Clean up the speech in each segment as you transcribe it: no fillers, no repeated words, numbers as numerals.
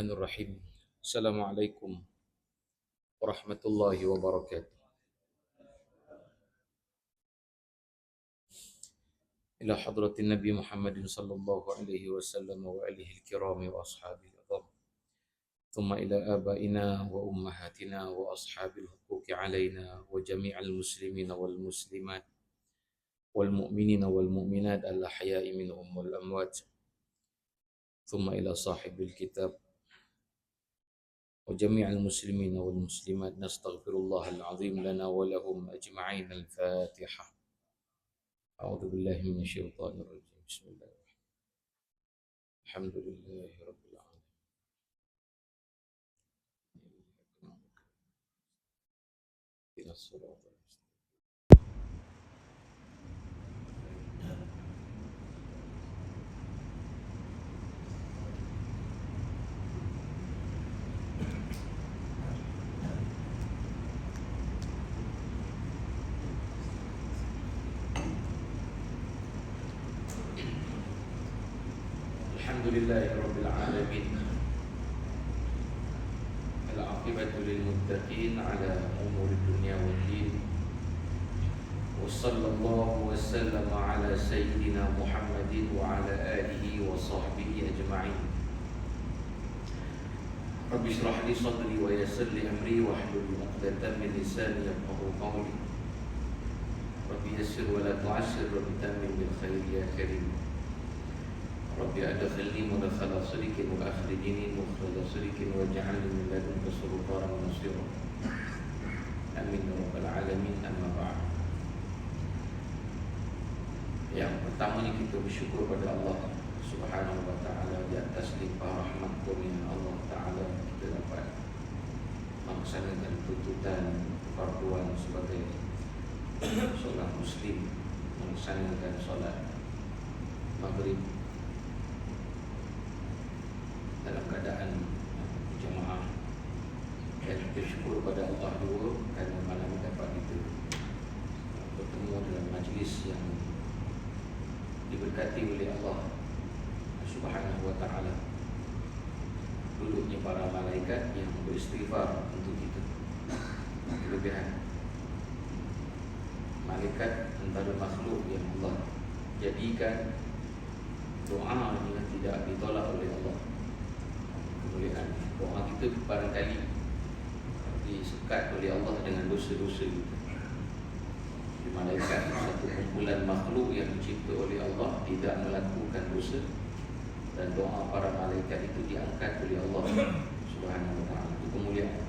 Bismillahirrahmanirrahim. Assalamualaikum warahmatullahi wabarakatuh. Ila hadratin Nabi Muhammadin sallallahu alaihi wasallam wa alihi al-kirami wa ashabihi al-adham. Thumma ila abaina wa ummahatina wa ashabil huquqi alaina wa jami'al muslimina wal muslimat wal mu'minina wal mu'minat al-ahya'i minhum wal amwat. Thumma ila sahibil kitab وجميع المسلمين والمسلمات نستغفر الله العظيم لنا ولهم أجمعين. الفاتحة. أعوذ بالله من الشيطان الرجيم. بسم الله الرحمن الرحيم. الحمد لله رب العالمين. إلى الصراط المستقيم. الحمد لله رب العالمين. العاقبة للمتقين على أمور الدنيا والدين. وصلى الله وسلم على سيدنا محمد وعلى آله وصحبه أجمعين. رب اشرح لي صدري ويسر لي أمري واحلل عقدة من لساني يفقهوا قولي. رب يسر ولا تعسر رب تمم بالخير يا كريم. رب أدخلني مدخل صدق وأخرجني مخرج صدق واجعلني من لدنك سلطانا نصيرا. آمين يا رب العالمين. أما بعد. Yang pertamanya kita bersyukur pada Allah Subhanahu wa taala di atas limpah rahmat kurnia Allah taala kita dapat melaksanakan tuntutan farduan sebagai seorang muslim, melaksanakan solat maghrib dalam keadaan berjamaah, dan kita syukur pada Allah juga kerana malam dapat kita bertemu dalam majlis yang diberkati oleh Allah Subhanahu wa taala. Duduknya para malaikat yang beristighfar untuk kita. Kelebihan malaikat antara makhluk yang Allah jadikan doa yang tidak ditolak oleh Allah. Kemuliaan doa kita barangkali disekat oleh Allah dengan dosa-dosa kita. Di malaikat satu kumpulan makhluk yang dicipta oleh Allah tidak melakukan dosa, dan doa para malaikat itu diangkat oleh Allah Subhanahu wa taala. Itu kemuliaan.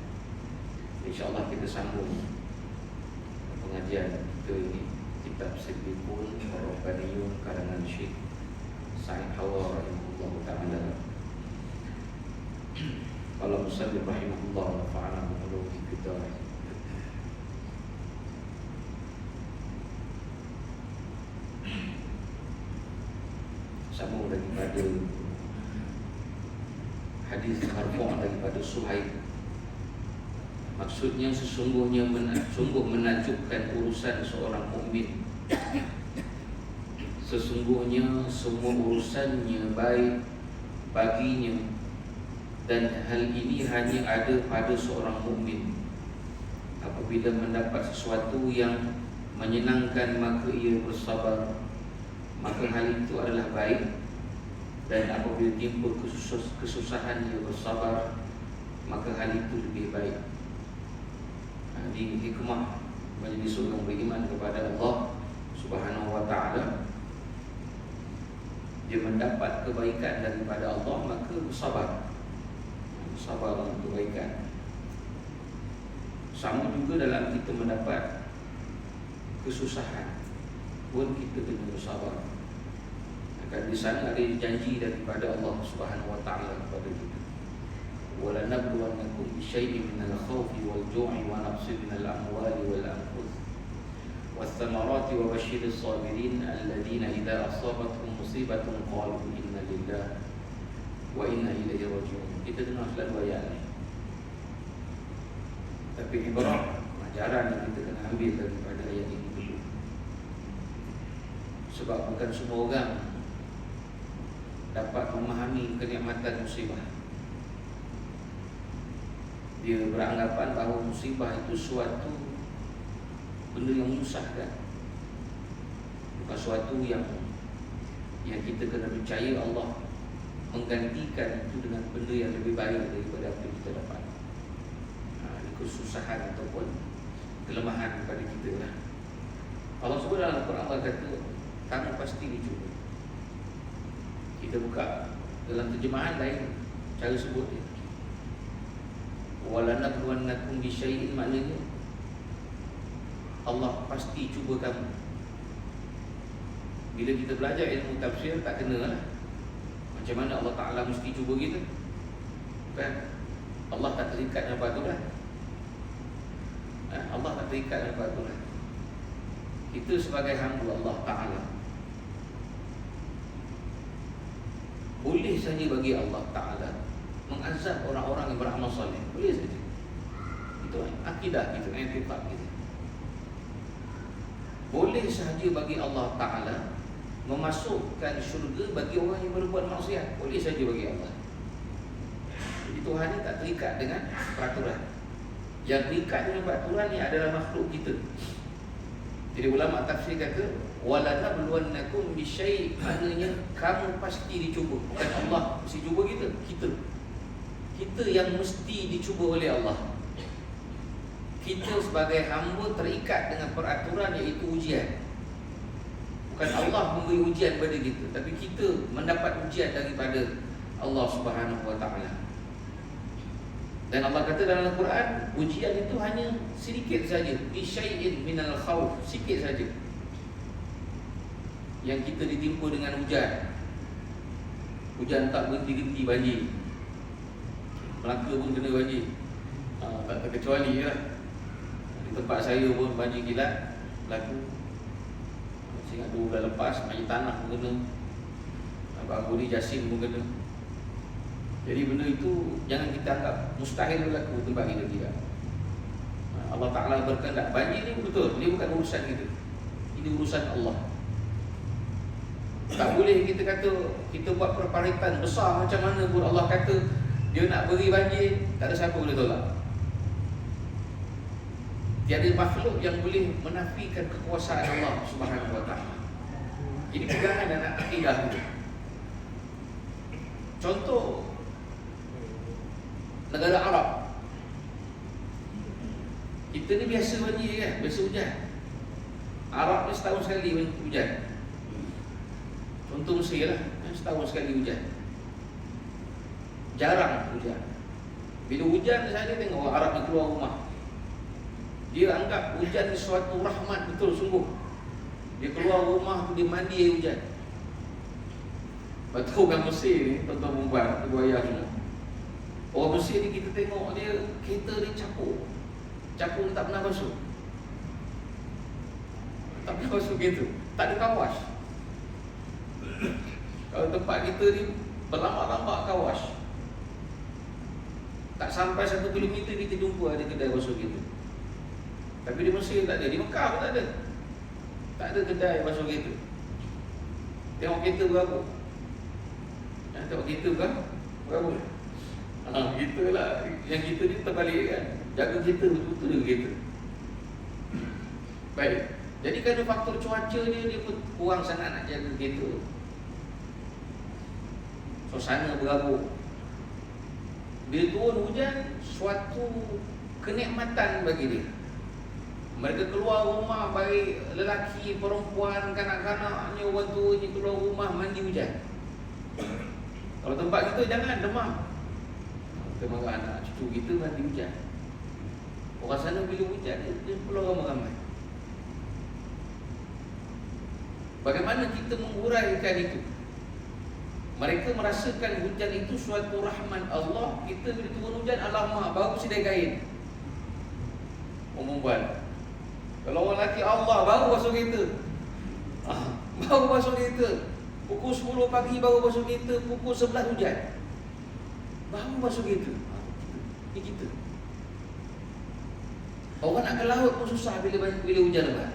InsyaAllah kita sambung pengajian kita ini, kitab Sidiqun Rabbaniyun karangan Syekh Sa'id Hawa rahimahullah ta'ala. Qala musannif rahimahullah wa nafa'ana bi ulumi kitab. Sambung daripada hadis marfu' daripada Suhaib. Maksudnya sesungguhnya sungguh menakjubkan urusan seorang mukmin. Sesungguhnya semua urusannya baik baginya, dan hal ini hanya ada pada seorang mukmin. Apabila mendapat sesuatu yang menyenangkan maka ia bersabar, maka hal itu adalah baik. Dan apabila timbul kesusahan ia bersabar, maka hal itu lebih baik. Di hikmah majlis orang beriman kepada Allah Subhanahu wa ta'ala, dia mendapat kebaikan daripada Allah maka bersabar. Sabar untuk kebaikan. Sama juga dalam kita mendapat kesusahan pun kita kena bersabar. Akan di sana ada janji daripada Allah Subhanahu wa taala kepada kita. Wala nabluwannakum bisyai'in minal khawfi wal ju'i wa naqsin minal amwali wal anfus wath-thamarati wa basyiris sabirin alladziina idza asabatuhum musibatun qalu inna lillahi wa inna ilaihi raji'un. Kita dengar selalu ayat ni, tapi ibarat pelajaran yang kita kena ambil daripada ayat ini dulu. Sebab bukan semua orang dapat memahami kenikmatan musibah. Dia beranggapan bahawa musibah itu suatu benda yang menyusahkan, bukan suatu yang kita kena percaya Allah menggantikan itu dengan benda yang lebih baik daripada apa yang kita dapat. Ini kesusahan ataupun kelemahan pada kita lah. Allah sebut dalam Al-Quran, Allah kata kamu pasti dicuba. Kita buka dalam terjemahan lain cara sebut dia, walanabluwannakum bisyai'in, maknanya Allah pasti cuba kamu. Bila kita belajar ilmu tafsir tak kena lah macam mana Allah Ta'ala mesti cuba kita, kan? Allah tak terikat dengan peraturan. Allah tak terikat dengan peraturan. Kita sebagai hamba Allah Ta'ala, boleh saja bagi Allah Ta'ala mengazab orang-orang yang beramal soleh. Boleh saja. Itu akidah kita, i'tiqad kita. Boleh sahaja bagi Allah Ta'ala memasukkan syurga bagi orang yang berbuat maksiat. Boleh saja bagi Allah. Jadi Tuhan ni tak terikat dengan peraturan. Yang terikat dengan peraturan ni adalah makhluk kita. Jadi ulama tafsir kata walanabluwannakum bisyai', maknanya kamu pasti dicuba. Bukan Allah mesti cuba kita, kita yang mesti dicuba oleh Allah. Kita sebagai hamba terikat dengan peraturan, iaitu ujian. Bukan Allah memberi ujian pada kita, tapi kita mendapat ujian daripada Allah Subhanahu Wa Taala. Dan Allah kata dalam Al-Quran, ujian itu hanya sedikit saja, bisyai'in minal khawf, sikit saja yang kita ditimpa dengan hujan. Hujan tak berhenti-henti, banjir. Melaka pun kena banjir, tak terkecuali lah. Di tempat saya pun banjir kilat berlaku. Saya ingat 2 bulan lepas banjir tanah pun kena, baru ni Jasin pun kena. Jadi benda itu jangan kita anggap mustahil berlaku di tempat kita, tidak. Allah Ta'ala berkehendak. Banjir ni betul, ini bukan urusan kita, ini urusan Allah. Tak boleh kita kata kita buat perparitan besar macam mana pun, Allah kata Dia nak beri banjir, tak ada siapa boleh tolak. Tiada makhluk yang boleh menafikan kekuasaan Allah Subhanahu Wa Ta'ala. Ini pegangan dan akidah itu. Contoh negara Arab, kita ni biasa banjir kan, biasa hujan. Arab ni setahun sekali hujan. Contoh Mesir lah, setahun sekali hujan. Jarang hujan. Bila hujan saja tengok orang Arab ni keluar rumah, dia anggap hujan ni suatu rahmat betul sungguh. Dia keluar rumah tu, dia mandi air hujan. Lepas tu orang Mesir ni, tuan-tuan perempuan, ibu ayah semua, orang Mesir ni kita tengok dia, kereta dia capur tak pernah basuh. Tak pernah basuh kereta, tak ada kawas. Kalau tempat kita ni berlambak-lambak kawas, tak sampai 1 kilometer kita jumpa ada kedai basuh kereta. Tapi di Mesir tak ada, di Mekah pun tak ada. Tak ada kedai basuh kereta. Tengok kereta berapa? Tengok kereta berapa? Kita lah, yang kita ni terbalik kan. Jaga kereta betul-betul dengan kereta. Baik. Jadi kerana faktor cuaca dia pun kurang sangat nak jaga kereta. Suasana berabuk. Bila turun hujan, suatu kenikmatan bagi dia. Mereka keluar rumah, baik lelaki, perempuan, kanak-kanaknya, orang tuanya keluar rumah mandi hujan. Kalau tempat kita jangan demam. Kita marah anak cucu kita mandi hujan. Orang sana bila hujan dia keluar ramai-ramai. Bagaimana kita menguraikan itu? Mereka merasakan hujan itu suatu rahmat Allah. Kita bila turun hujan, alamak, baru sedai kain. Perempuan, kalau orang lelaki, Allah, baru basuh kereta. Baru basuh kereta. Pukul 10 pagi baru basuh kereta, pukul 11 hujan, baru basuh kereta. Ini kita. Orang nak ke laut pun susah bila hujan lebat.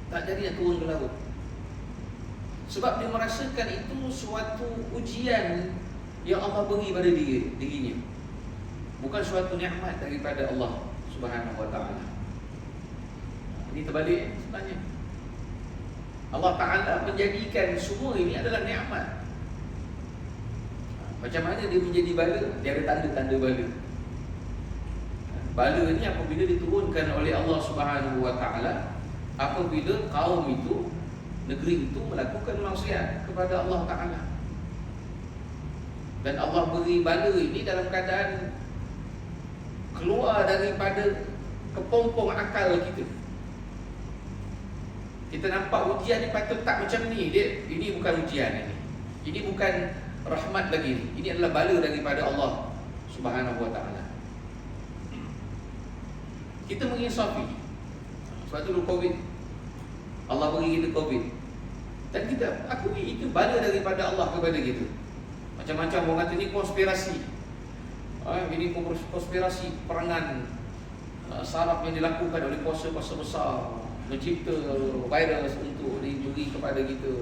Tak jadi nak turun ke laut. Sebab dia merasakan itu suatu ujian yang Allah beri pada dirinya. bukan suatu nikmat daripada Allah Subhanahu wa taala. Ini terbalik sebenarnya. Allah Ta'ala menjadikan semua ini adalah nikmat. Macam mana dia menjadi bala? Dia ada tanda-tanda bala. Bala ini apabila diturunkan oleh Allah Subhanahu wa taala apabila kaum itu, negeri itu melakukan maksiat kepada Allah Ta'ala. Dan Allah beri bala ini dalam keadaan keluar daripada kepompong akal kita. Kita nampak ujian ni patut tak macam ni. Ini bukan ujian ini. Ini bukan rahmat lagi. Ini adalah bala daripada Allah Subhanahu wa taala. Kita menginsafi. Sebab tu dulu Covid, Allah bagi kita Covid, dan kita akui itu bala daripada Allah kepada kita. Macam-macam orang kata ni konspirasi. Ini konspirasi perangan saraf yang dilakukan oleh kuasa-kuasa besar mencipta virus untuk diberi kepada kita.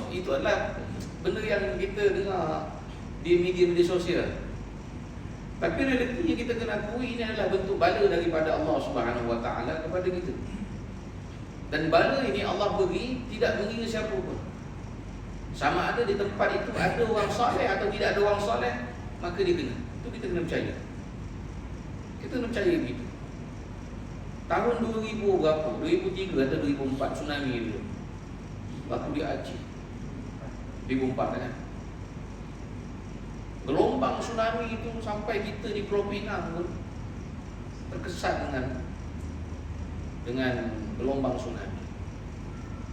Itu adalah benda yang kita dengar di media-media sosial. Tapi realitinya kita kena akui ini adalah bentuk bala daripada Allah Subhanahu wa taala kepada kita. Dan bala ini Allah beri tidak mengira siapa pun. Sama ada di tempat itu ada orang soleh atau tidak ada orang soleh, maka dia kena. Itu kita kena percaya. Kita kena percaya begitu. Tahun 2000 berapa? 2003 atau 2004 tsunami dulu. Waktu di Aceh. 2004 kan. Gelombang tsunami itu sampai kita di Pulau Pinang pun terkesan dengan gelombang tsunami.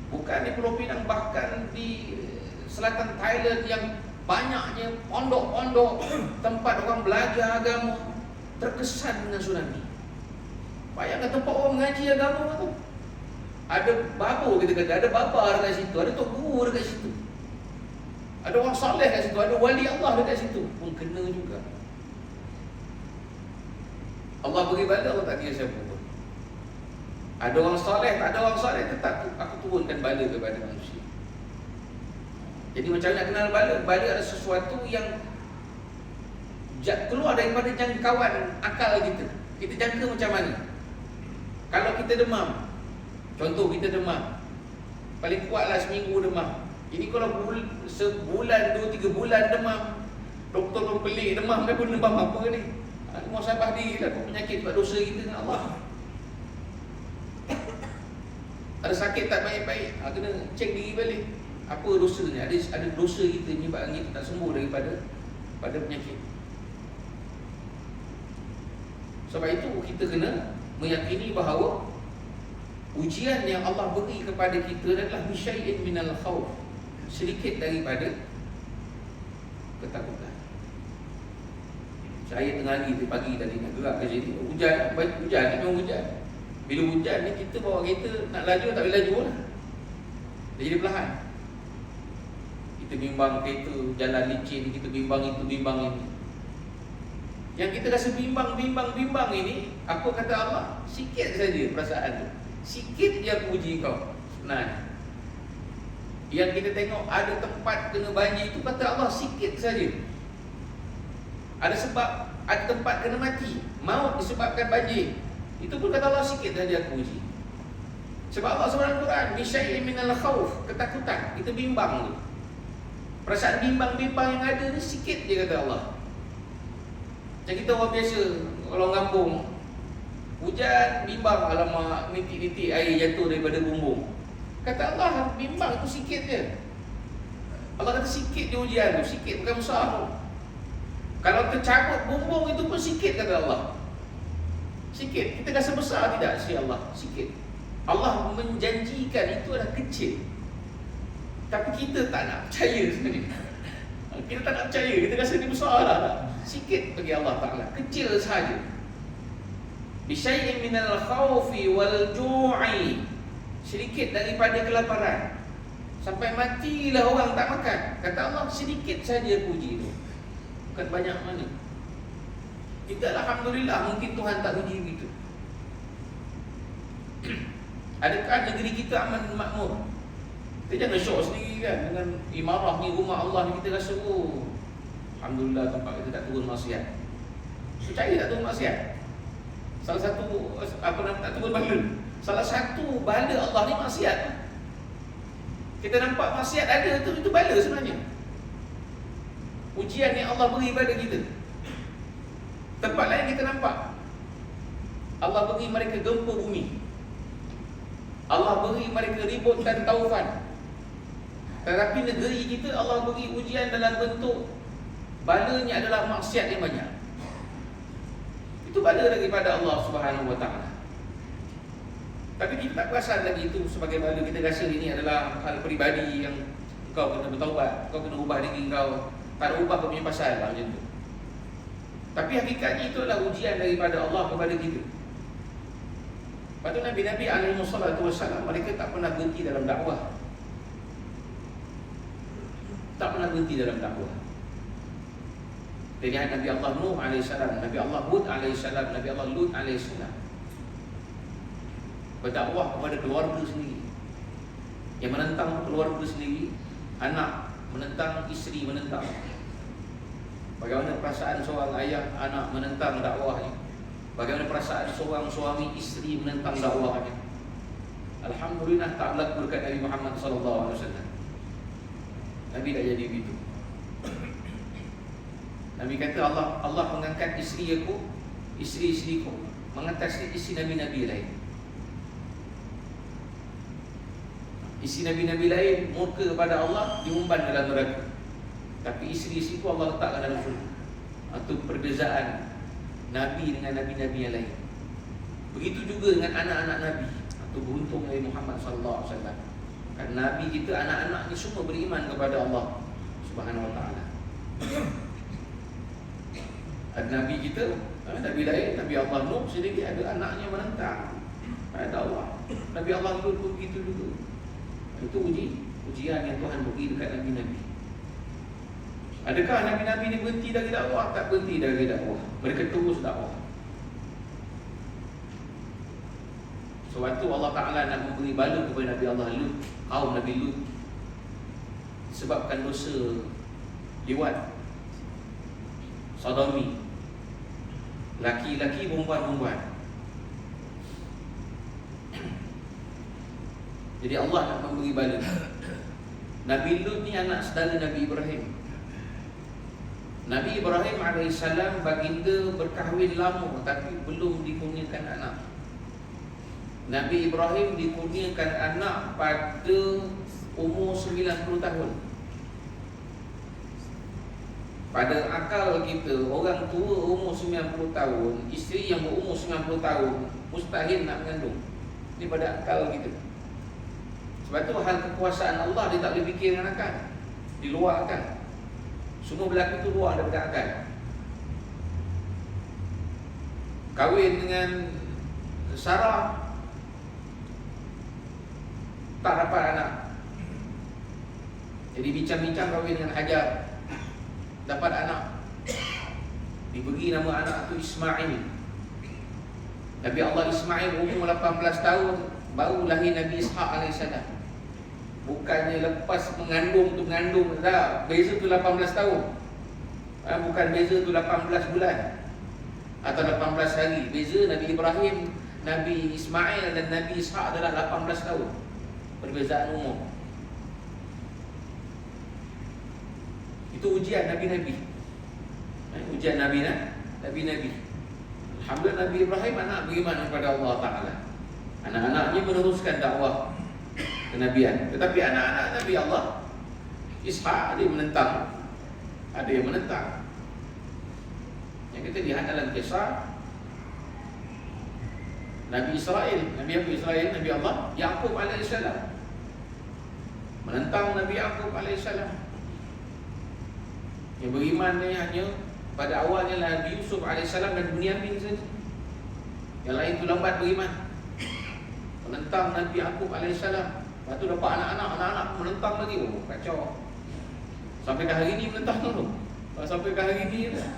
Bukan di Pulau Pinang, bahkan di selatan Thailand yang banyaknya pondok-pondok tempat orang belajar agama terkesan dengan tsunami. Bayangkan tempat orang mengaji agama tu. Ada babur, kita kata, ada baba dekat situ, ada tok guru dekat situ. Ada orang soleh dekat situ, ada wali Allah dekat situ, pun kena juga. Allah beri bala, Allah tak kira siapa pun. Ada orang soleh, tak ada orang soleh, tetap aku turunkan bala kepada manusia. Jadi macam mana nak kenal bala? Bala adalah sesuatu yang keluar daripada jangkauan akal kita. Kita jangka macam mana? Kalau kita demam, contoh kita demam, paling kuatlah seminggu demam. Ini kalau sebulan, 2-3 bulan demam, doktor pun pelik, demam dia pun demam apa ni? Muhasabah diri lah, penyakit sebab dosa kita dengan Allah. Ada sakit tak baik-baik, kena cek diri balik. Apa dosa ni? Ada dosa kita menyebabkan kita tak sembuh daripada penyakit. Sebab itu kita kena meyakini bahawa ujian yang Allah beri kepada kita adalah bisyai'in minal khawf, sedikit daripada ketakutan. Saya tengah hari pagi tadi nak gerak ke sini, hujan ni memang hujan. Bila hujan ni kita bawa kereta nak laju tak boleh laju lah. Dia jadi perlahan. Kita bimbang kereta jalan licin, kita bimbang itu, bimbang ini. Yang kita rasa bimbang ini, apa kata Allah? Sikit saja perasaan tu. Sikit je aku uji kau. Sebenarnya yang kita tengok ada tempat kena banjir itu, kata Allah sikit saja. Ada sebab, ada tempat kena mati, maut disebabkan banjir, itu pun kata Allah sikit saja aku uji. Sebab Allah SWT Quran, bisyai'in minal khawf, ketakutan, kita bimbang tu. Perasaan bimbang-bimbang yang ada ni sikit je kata Allah. Macam kita orang biasa, orang kampung, hujan, bimbang, alamak, nitik-nitik air jatuh daripada bumbung. Kata Allah, bimbang tu sikit je. Allah kata sikit je ujian tu, sikit, bukan besar pun. Kalau tercabut bumbung itu pun sikit kata Allah. Sikit, kita rasa besar tidak si Allah? Sikit. Allah menjanjikan itu adalah kecil. Tapi kita tak nak percaya sebenarnya. Kita tak nak percaya, kita rasa ini besar lah. Sikit bagi Allah Ta'ala, kecil sahaja. Bisyai'in minal khawfi wal ju'i, sedikit daripada kelaparan. Sampai matilah orang tak makan. Kata Allah, sedikit saja puji itu, bukan banyak mana. Kita alhamdulillah, mungkin Tuhan tak uji begitu. Adakah negeri kita aman makmur? Kita jangan syok sendiri kan dengan imarah ni, rumah Allah ni, kita rasa alhamdulillah tempat kita tak turun maksiat. Percaya tak tu maksiat? Salah satu bala. Salah satu bala Allah ni maksiat. Kita nampak maksiat ada tu, itu bala sebenarnya. Ujian yang Allah beri pada kita. Tempat lain kita nampak Allah beri mereka gempa bumi, Allah beri mereka ribut dan taufan. Tetapi negeri kita Allah beri ujian dalam bentuk balanya adalah maksiat yang banyak. Itu bala daripada Allah Subhanahu Wa Taala. Tapi kita tak perasan lagi itu sebagai bala. Kita rasa ini adalah hal peribadi yang kau kena bertaubat, kau kena ubah diri kau. Tak ada ubah kau punya pasal lah, macam tu. Tapi hakikatnya itu adalah ujian daripada Allah kepada kita. Lepas tu Nabi-Nabi SAW, mereka tak pernah berhenti dalam dakwah. Tak pernah berhenti dalam dakwah. Kita lihat Nabi Allah Nuh AS, Nabi Allah Hud AS, Nabi Allah Lut AS, berdakwah kepada keluarga sendiri, yang menentang keluarga sendiri, anak menentang, isteri menentang. Bagaimana perasaan seorang ayah, anak menentang dakwahnya? Bagaimana perasaan seorang suami, isteri menentang dakwahnya? Alhamdulillah tak berlaku dekat Nabi Muhammad SAW. Nabi dah jadi begitu. Nabi kata Allah mengangkat isteri aku, isteri-isteriku mengatasi isteri Nabi-Nabi lain. Isteri Nabi-Nabi lain murka kepada Allah, diumban dalam neraka. Tapi isteri-isteriku Allah letakkan dalam syurga. Itu perbezaan Nabi dengan Nabi-Nabi yang lain. Begitu juga dengan anak-anak Nabi. Itu beruntung Nabi Muhammad SAW. Kan Nabi kita, anak-anaknya semua beriman kepada Allah Subhanahu Wa Taala. Ada Nabi kita, Nabi lain, Nabi Allah Nuh sendiri ada anaknya menentang ada Allah. Nabi Allah Lut pun begitu juga. Itu ujian yang Tuhan beri dekat Nabi-Nabi. Adakah Nabi-Nabi ni berhenti dari dakwah? Tak berhenti dari dakwah. Mereka terus dakwah. Sebab tu Allah Ta'ala nak memberi bala kepada Nabi Allah Lut, kaum Nabi Lut, sebabkan dosa liwat, sodomi, laki-laki perempuan-perempuan. Jadi Allah nak memberi bala. Nabi Lut ni anak saudara Nabi Ibrahim. Nabi Ibrahim AS baginda berkahwin lama tapi belum dikurniakan anak. Nabi Ibrahim dikurniakan anak pada umur 90 tahun. Pada akal kita, orang tua umur 90 tahun, isteri yang berumur 90 tahun mustahil nak mengandung. Ini pada akal kita. Sebab tu hal kekuasaan Allah dia tak boleh fikir dengan akal, di luar akal. Semua berlaku tu luar daripada akal. Kahwin dengan Sarah, tak dapat anak. Jadi bincang-bincang kahwin dengan Hajar, dapat anak. Diberi nama anak tu Ismail. Nabi Allah Ismail umur 18 tahun baru lahir Nabi Ishaq AS. Bukannya lepas mengandung tu mengandung, dah beza tu 18 tahun. Bukan beza tu 18 bulan atau 18 hari. Beza Nabi Ibrahim, Nabi Ismail dan Nabi Ishaq adalah 18 tahun. Perbezaan umur. Itu ujian Nabi-Nabi. Ujian Nabi-Nabi. Alhamdulillah Nabi Ibrahim anak beriman kepada Allah Ta'ala. Anak-anaknya meneruskan dakwah kenabian. Tetapi anak-anak Nabi Allah Ishaq ada yang menentang, ada yang menentang. Yang kita lihat dalam kisah Nabi Israel, Nabi apa Israel? Nabi Allah Yaqub AS menentang Nabi Yaqub AS. Yang beriman ni hanya pada awalnya Nabi Yusuf AS dan Bunyamin saja. Yang lain tu lambat beriman, menentang Nabi Yaqub AS. Lepas tu dapat anak-anak menentang lagi. Oh, kacau. Sampai ke hari ni menentang tu. Sampai ke hari ni dah.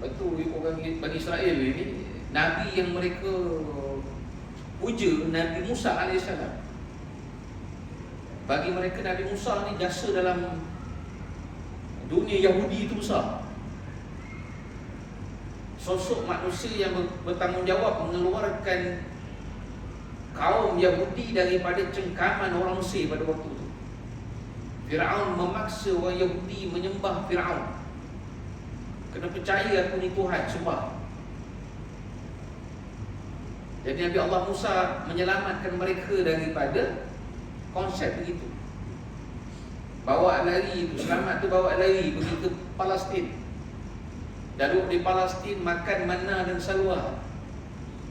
Betul orang Bani Israel ni, Nabi yang mereka puja Nabi Musa AS. Bagi mereka Nabi Musa ni jasa dalam dunia Yahudi itu besar. sosok manusia yang bertanggungjawab mengeluarkan kaum Yahudi daripada cengkaman orang Mesir pada waktu itu. Firaun memaksa orang Yahudi menyembah Firaun. Kena percaya aku ni Tuhan, sumpah. Jadi Nabi Allah Musa menyelamatkan mereka daripada konsep begitu. Bawa lari itu, selamat tu bawa lari pergi ke Palestin. Duduk di Palestin, makan manna dan salwa,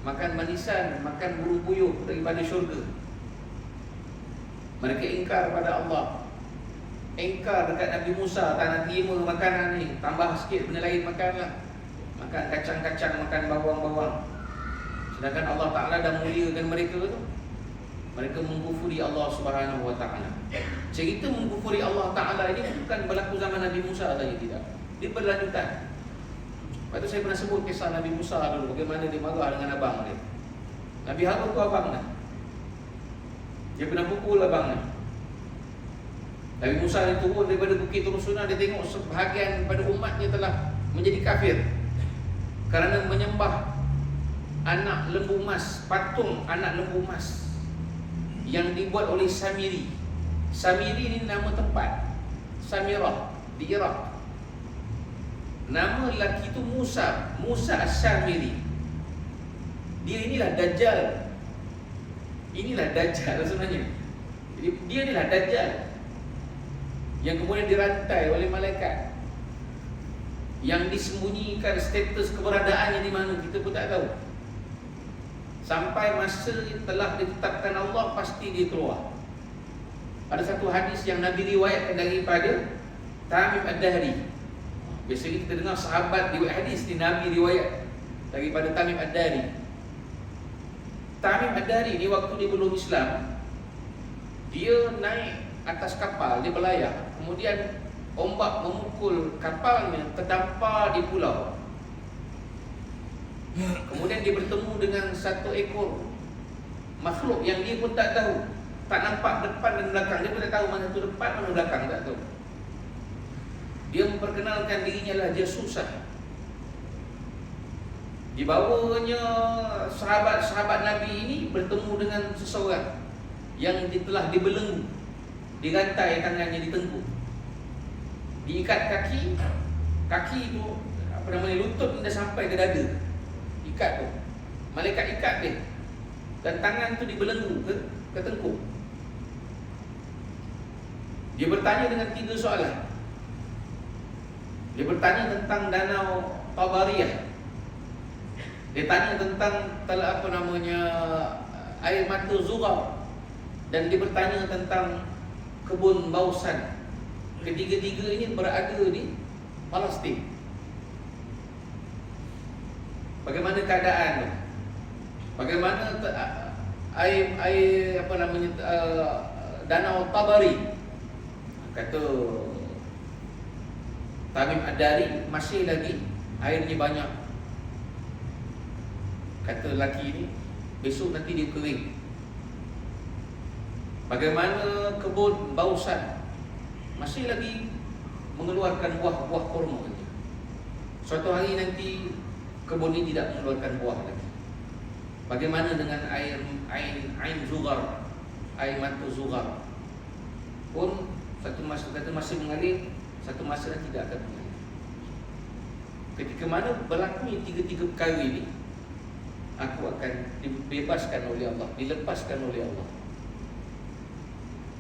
makan manisan, makan bulu puyuh daripada syurga. Mereka ingkar pada Allah, ingkar dekat Nabi Musa, tak nak terima makanan ni, tambah sikit benda lain makanlah. Makan kacang-kacang, makan bawang-bawang. Sedangkan Allah Ta'ala dah muliakan mereka tu. Mereka mengkufuri Allah Subhanahu Wa Ta'ala. Cerita mengkufuri Allah Ta'ala ini bukan berlaku zaman Nabi Musa saja, tidak. Dia berlanjutan. Lepas tu saya pernah sebut kisah Nabi Musa dulu, bagaimana dia marah dengan abang dia. Nabi Harun tu abang dia. Dia pernah pukul abang dia. Nabi Musa dia turun daripada Bukit Turusuna, dia tengok sebahagian pada umatnya telah menjadi kafir kerana menyembah anak lembu emas, patung anak lembu emas yang dibuat oleh Samiri. Samiri ni nama tempat, Samirah di Iraq. Nama lelaki itu Musa, Musa As-Samiri. Dia inilah Dajjal. Inilah Dajjal sebenarnya. Jadi dia inilah Dajjal yang kemudian dirantai oleh malaikat, yang disembunyikan status keberadaannya di mana kita pun tak tahu. Sampai masa telah ditetapkan Allah, pasti dia keluar. Ada satu hadis yang Nabi riwayatkan daripada Tamim Ad-Dahri. Biasanya kita dengar sahabat riwayat hadis ni, Nabi riwayat daripada Tamim Ad-Dahri. Tamim Ad-Dahri ni waktu dia belum Islam, dia naik atas kapal, dia berlayar. Kemudian ombak memukul kapalnya, terdampar di pulau. Kemudian dia bertemu dengan satu ekor makhluk yang dia pun tak tahu, tak nampak depan dan belakang. Dia pun tak tahu mana tu depan, mana belakang, tak tahu. Dia memperkenalkan dirinya lah Jasusah. Dibawanya sahabat-sahabat Nabi ini bertemu dengan seseorang yang telah dibelenggu, dirantai tangannya di tengkuk, diikat kaki. Kaki itu apa namanya, lutut dah sampai ke dada, ikat tu, malaikat ikat dia, dan tangan tu dibelenggu ke tengkuk. Dia bertanya dengan 3 soalan. Dia bertanya tentang danau Tabariyah. Dia tanya tentang apa namanya, air mata Zughar. Dan dia bertanya tentang kebun Bausan. Ketiga-tiga ini berada di Palestin. Bagaimana keadaan tu? Bagaimana air apa namanya, danau Tabari? Kata Tamim Ad-Dari, masih lagi airnya banyak. Kata lelaki ini, besok nanti dia kering. Bagaimana kebun Bausan? Masih lagi mengeluarkan buah-buah kurma. Suatu hari nanti kebun ini tidak mengeluarkan buah lagi. Bagaimana dengan air Zughar, air mata Zughar? Pun satu masa kata masih mengalir, satu masa tidak akan mengalir. Ketika mana berlaku tiga-tiga perkara ini, aku akan dibebaskan oleh Allah, dilepaskan oleh Allah.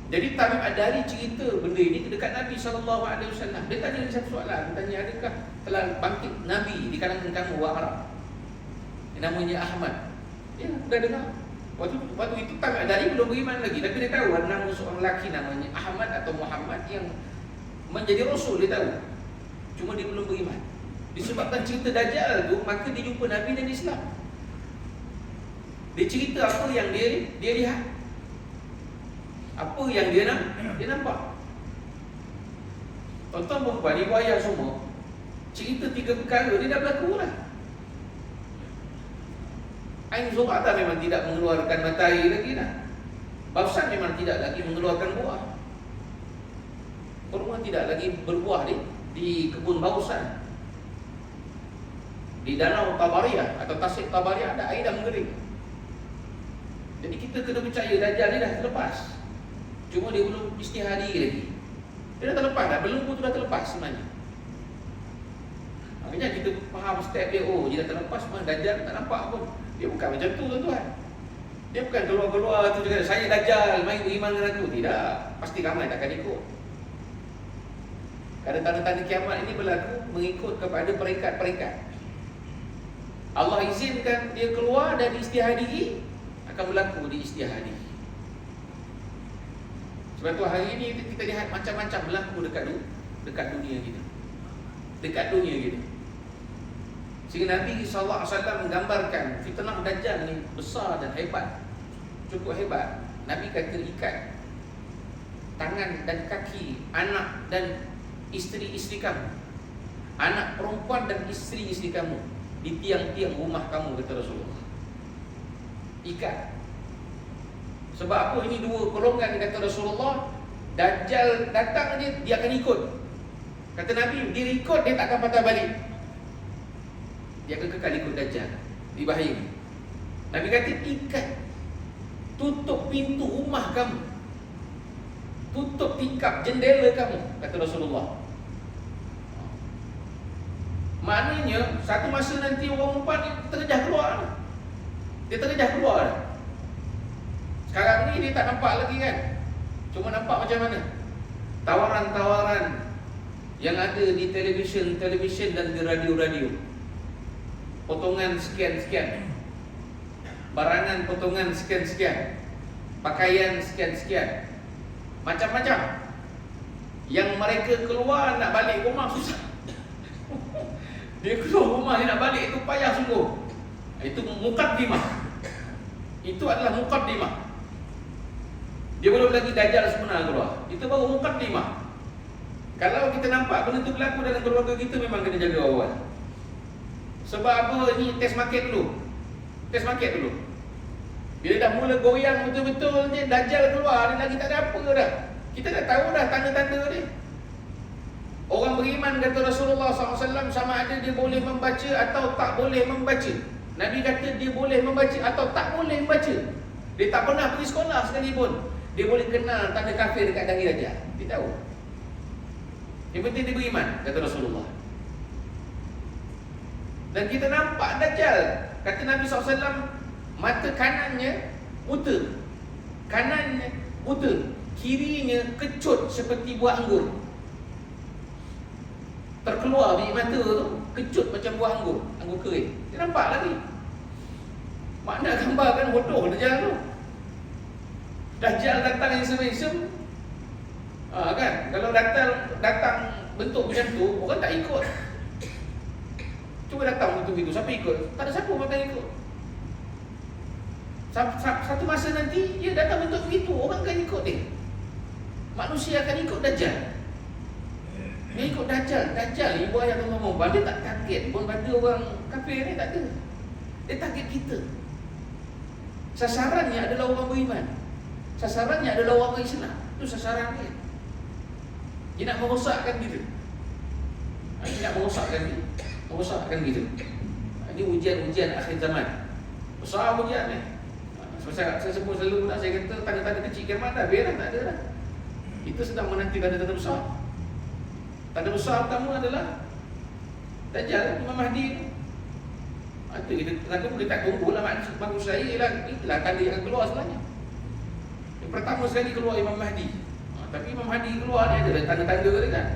Jadi Tamim Ad-Dari cerita benda ini dekat Nabi SAW. Dia tanya satu soalan. Dia tanya, adakah telah bangkit Nabi di kalangan kamu orang Arab? Namanya Ahmad. Ya, dah dengar. Waktu itu Tamim Ad-Dari belum beriman lagi, tapi dia tahu ada nama seorang lelaki namanya Ahmad atau Muhammad yang menjadi Rasul, dia tahu. Cuma dia belum beriman. Disebabkan cerita Dajjal tu, maka dia jumpa Nabi dan Islam. Dia cerita apa yang dia lihat, apa yang dia nampak. Tuan-tuan perempuan, ibu ayah semua, cerita 3 perkara dia dah berlaku lah. Ain Zughar memang tidak mengeluarkan matahari lagi dah. Bausan memang tidak lagi mengeluarkan buah. Kurma tidak lagi berbuah di kebun Bausan. Di danau Tabariyah atau Tasik Tabariyah ada air dah mengering. Jadi kita kena percaya Dajjal ni dah terlepas. Cuma dia belum istihari lagi. Dia dah terlepas dah, belum pun tu dah terlepas sebenarnya. Maknanya kita faham step dia, oh dia dah terlepas, memang Dajjal tak nampak pun. Dia bukan macam tu tuan-tuan. Dia bukan keluar-keluar tu cakap, saya Dajjal, main beriman dengan aku. Tidak, pasti ramai takkan ikut. Kerana tanda-tanda kiamat ini berlaku mengikut kepada peringkat-peringkat. Allah izinkan dia keluar dari istihadi, akan berlaku di istihadi. Sebab tu hari ini kita lihat macam-macam berlaku dekat dunia kita. Dekat dunia kita. Sehingga Nabi SAW menggambarkan fitnah Dajjal ni besar dan hebat. Cukup hebat. Nabi kata ikat tangan dan kaki anak dan isteri-isteri kamu, anak perempuan dan isteri-isteri kamu di tiang-tiang rumah kamu, kata Rasulullah. Ikat. Sebab apa? Ini dua golongan, kata Rasulullah. Dajjal datang dia akan ikut. Kata Nabi, dia ikut, dia tak akan patah balik. Dia akan kekal ikut Dajjal. Di bahaya. Nabi kata ikat. Tutup pintu rumah kamu, tutup tingkap jendela kamu, kata Rasulullah. Maknanya satu masa nanti orang perempuan ni terjah keluar. Dia terjah keluar. Sekarang ni dia tak nampak lagi kan. Cuma nampak macam mana tawaran-tawaran yang ada di televisyen dan di radio-radio. Potongan sekian-sekian, barangan potongan sekian-sekian, pakaian sekian-sekian, macam-macam. Yang mereka keluar nak balik rumah susah. Dia keluar rumah, dia nak balik itu payah sungguh. Itu muqaddimah. Itu adalah muqaddimah. Dia belum lagi Dajjal sebenar keluar. Itu baru muqaddimah. Kalau kita nampak benda tu berlaku dalam keluarga kita, memang kena jaga awal. Sebab apa? Ni test market dulu. Test market dulu. Bila dah mula goyang betul-betul ni, Dajjal keluar, dia lagi tak ada apa dah. Kita dah tahu dah tanda-tanda dia. Orang beriman, kata Rasulullah SAW, sama ada dia boleh membaca atau tak boleh membaca. Nabi kata dia boleh membaca atau tak boleh membaca. Dia tak pernah pergi sekolah sekalipun, dia boleh kenal tanda kafir dekat dahi Dajjal. Dia tahu. Yang penting dia beriman, kata Rasulullah. Dan kita nampak Dajjal, kata Nabi SAW, mata kanannya buta, kanannya buta, kirinya kecut seperti buah anggur. Terkeluar biji mata tu kecut macam buah anggur, anggur kering. Dia nampak lagi. Makna gambarkan bodoh Dajjal tu. Dajjal datang yang isem-isem, kan? Kalau datang bentuk macam tu, orang tak ikut. Cuba datang bentuk itu, siapa ikut? Tak ada siapa bakal ikut. Satu masa nanti dia datang bentuk begitu, orang akan ikut dia. Manusia akan ikut Dajjal. Dia ikut Dajjal. Dajjal ibu ayah tuan ngomong, dia tak target pun pada orang kafir ni, tak ada. Dia target kita. Sasarannya adalah orang beriman. Sasarannya adalah orang Islam. Itu sasaran dia. Dia nak merosakkan kita. Dia nak merosakkan kita. Merosakkan kita. Ini ujian-ujian akhir zaman. Besar ujian ni. Saya sebut selalu pula, saya kata tanda-tanda kecil kiamat dah, biar tak ada dah. Kita sedang menanti tanda-tanda besar. Tanda besar pertama adalah Dajjal, Imam Mahdi. Itu kita tak tunggulah maksud saya itulah tanda yang akan keluar sebenarnya. Yang pertama sekali keluar Imam Mahdi. Tapi Imam Mahdi keluar ni ada tanda-tanda dia kan.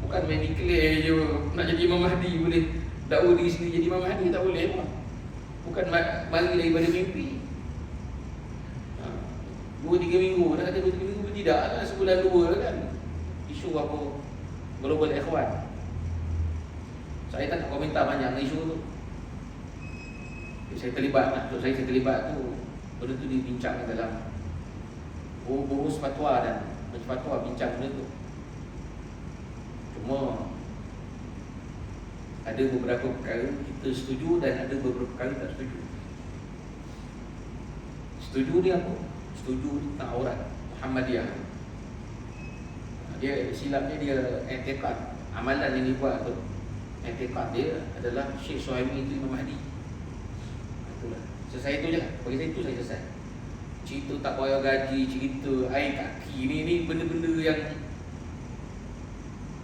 Bukan main declare je nak jadi Imam Mahdi boleh dakwa diri sendiri jadi Imam Mahdi, tak boleh pun. Bukan mari daripada mimpi. 2-3 minggu, nak kata 2-3 minggu tidak lah, sebulan 2 kan. Isu apa Global Ikhwan. Saya tak nak komentar banyak isu tu. Saya terlibat lah, saya terlibat tu. Benda tu dibincang dalam Burus Fatwa dan Majlis Fatwa bincang benda tu. Cuma ada beberapa perkara kita setuju dan ada beberapa perkara tak setuju. Setuju ni apa? Setuju tentang aurat Muhammadiyah. Dia silapnya dia i'tiqad, amalan yang dibuat tu. Etikat dia adalah Syekh Suhaimi itu Imam Mahdi. Itulah. Selesai itu je lah. Bagi saya itu saya selesai. Cerita tak bayar gaji, cerita air kaki ni benda-benda yang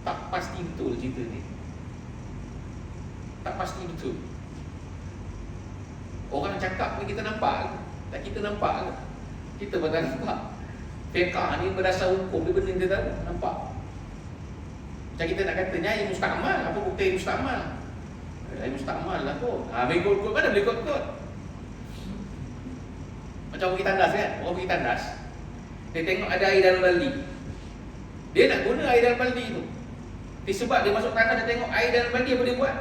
tak pasti betul cerita ni. Tak pasti betul. Orang cakap ni kita nampak ke? Tak kita nampak ke? Kita pun tak nampak. Fiqah ni berdasar hukum dia benda kita tahu, nampak. Macam kita nak kata nyai mustakmal, apa bukti mustakmal? Nyai mustakmal lah kot. Boleh kot-kot, mana boleh kot-kot? Macam orang pergi tandas kan? Orang pergi tandas, dia tengok ada air dalam baldi, dia nak guna air dalam baldi tu. Disebab dia masuk tandas, dia tengok air dalam baldi, apa dia buat?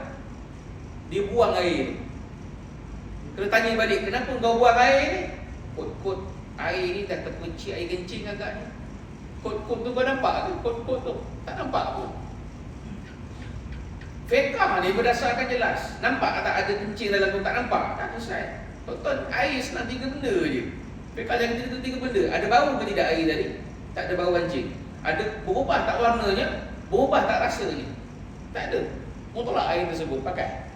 Dia buang air tu. Kena tanya balik, kenapa kau buang air ni? Kot-kot air ni dah terpencik air kencing agaknya. Kot-kot tu kau nampak ke? Kot-kot tu tak nampak pun. Fiqah ni berdasarkan jelas. Nampak tak ada kencing dalam tu? Tak nampak. Tak selesai. Tuan-tuan, air senang 3 benda je. Fiqah jangan cerita 3 benda. Ada bau ke tidak air tadi? Tak ada bau kencing. Ada berubah tak warnanya? Berubah tak rasanya? Tak ada. Mutlak air tersebut pakai.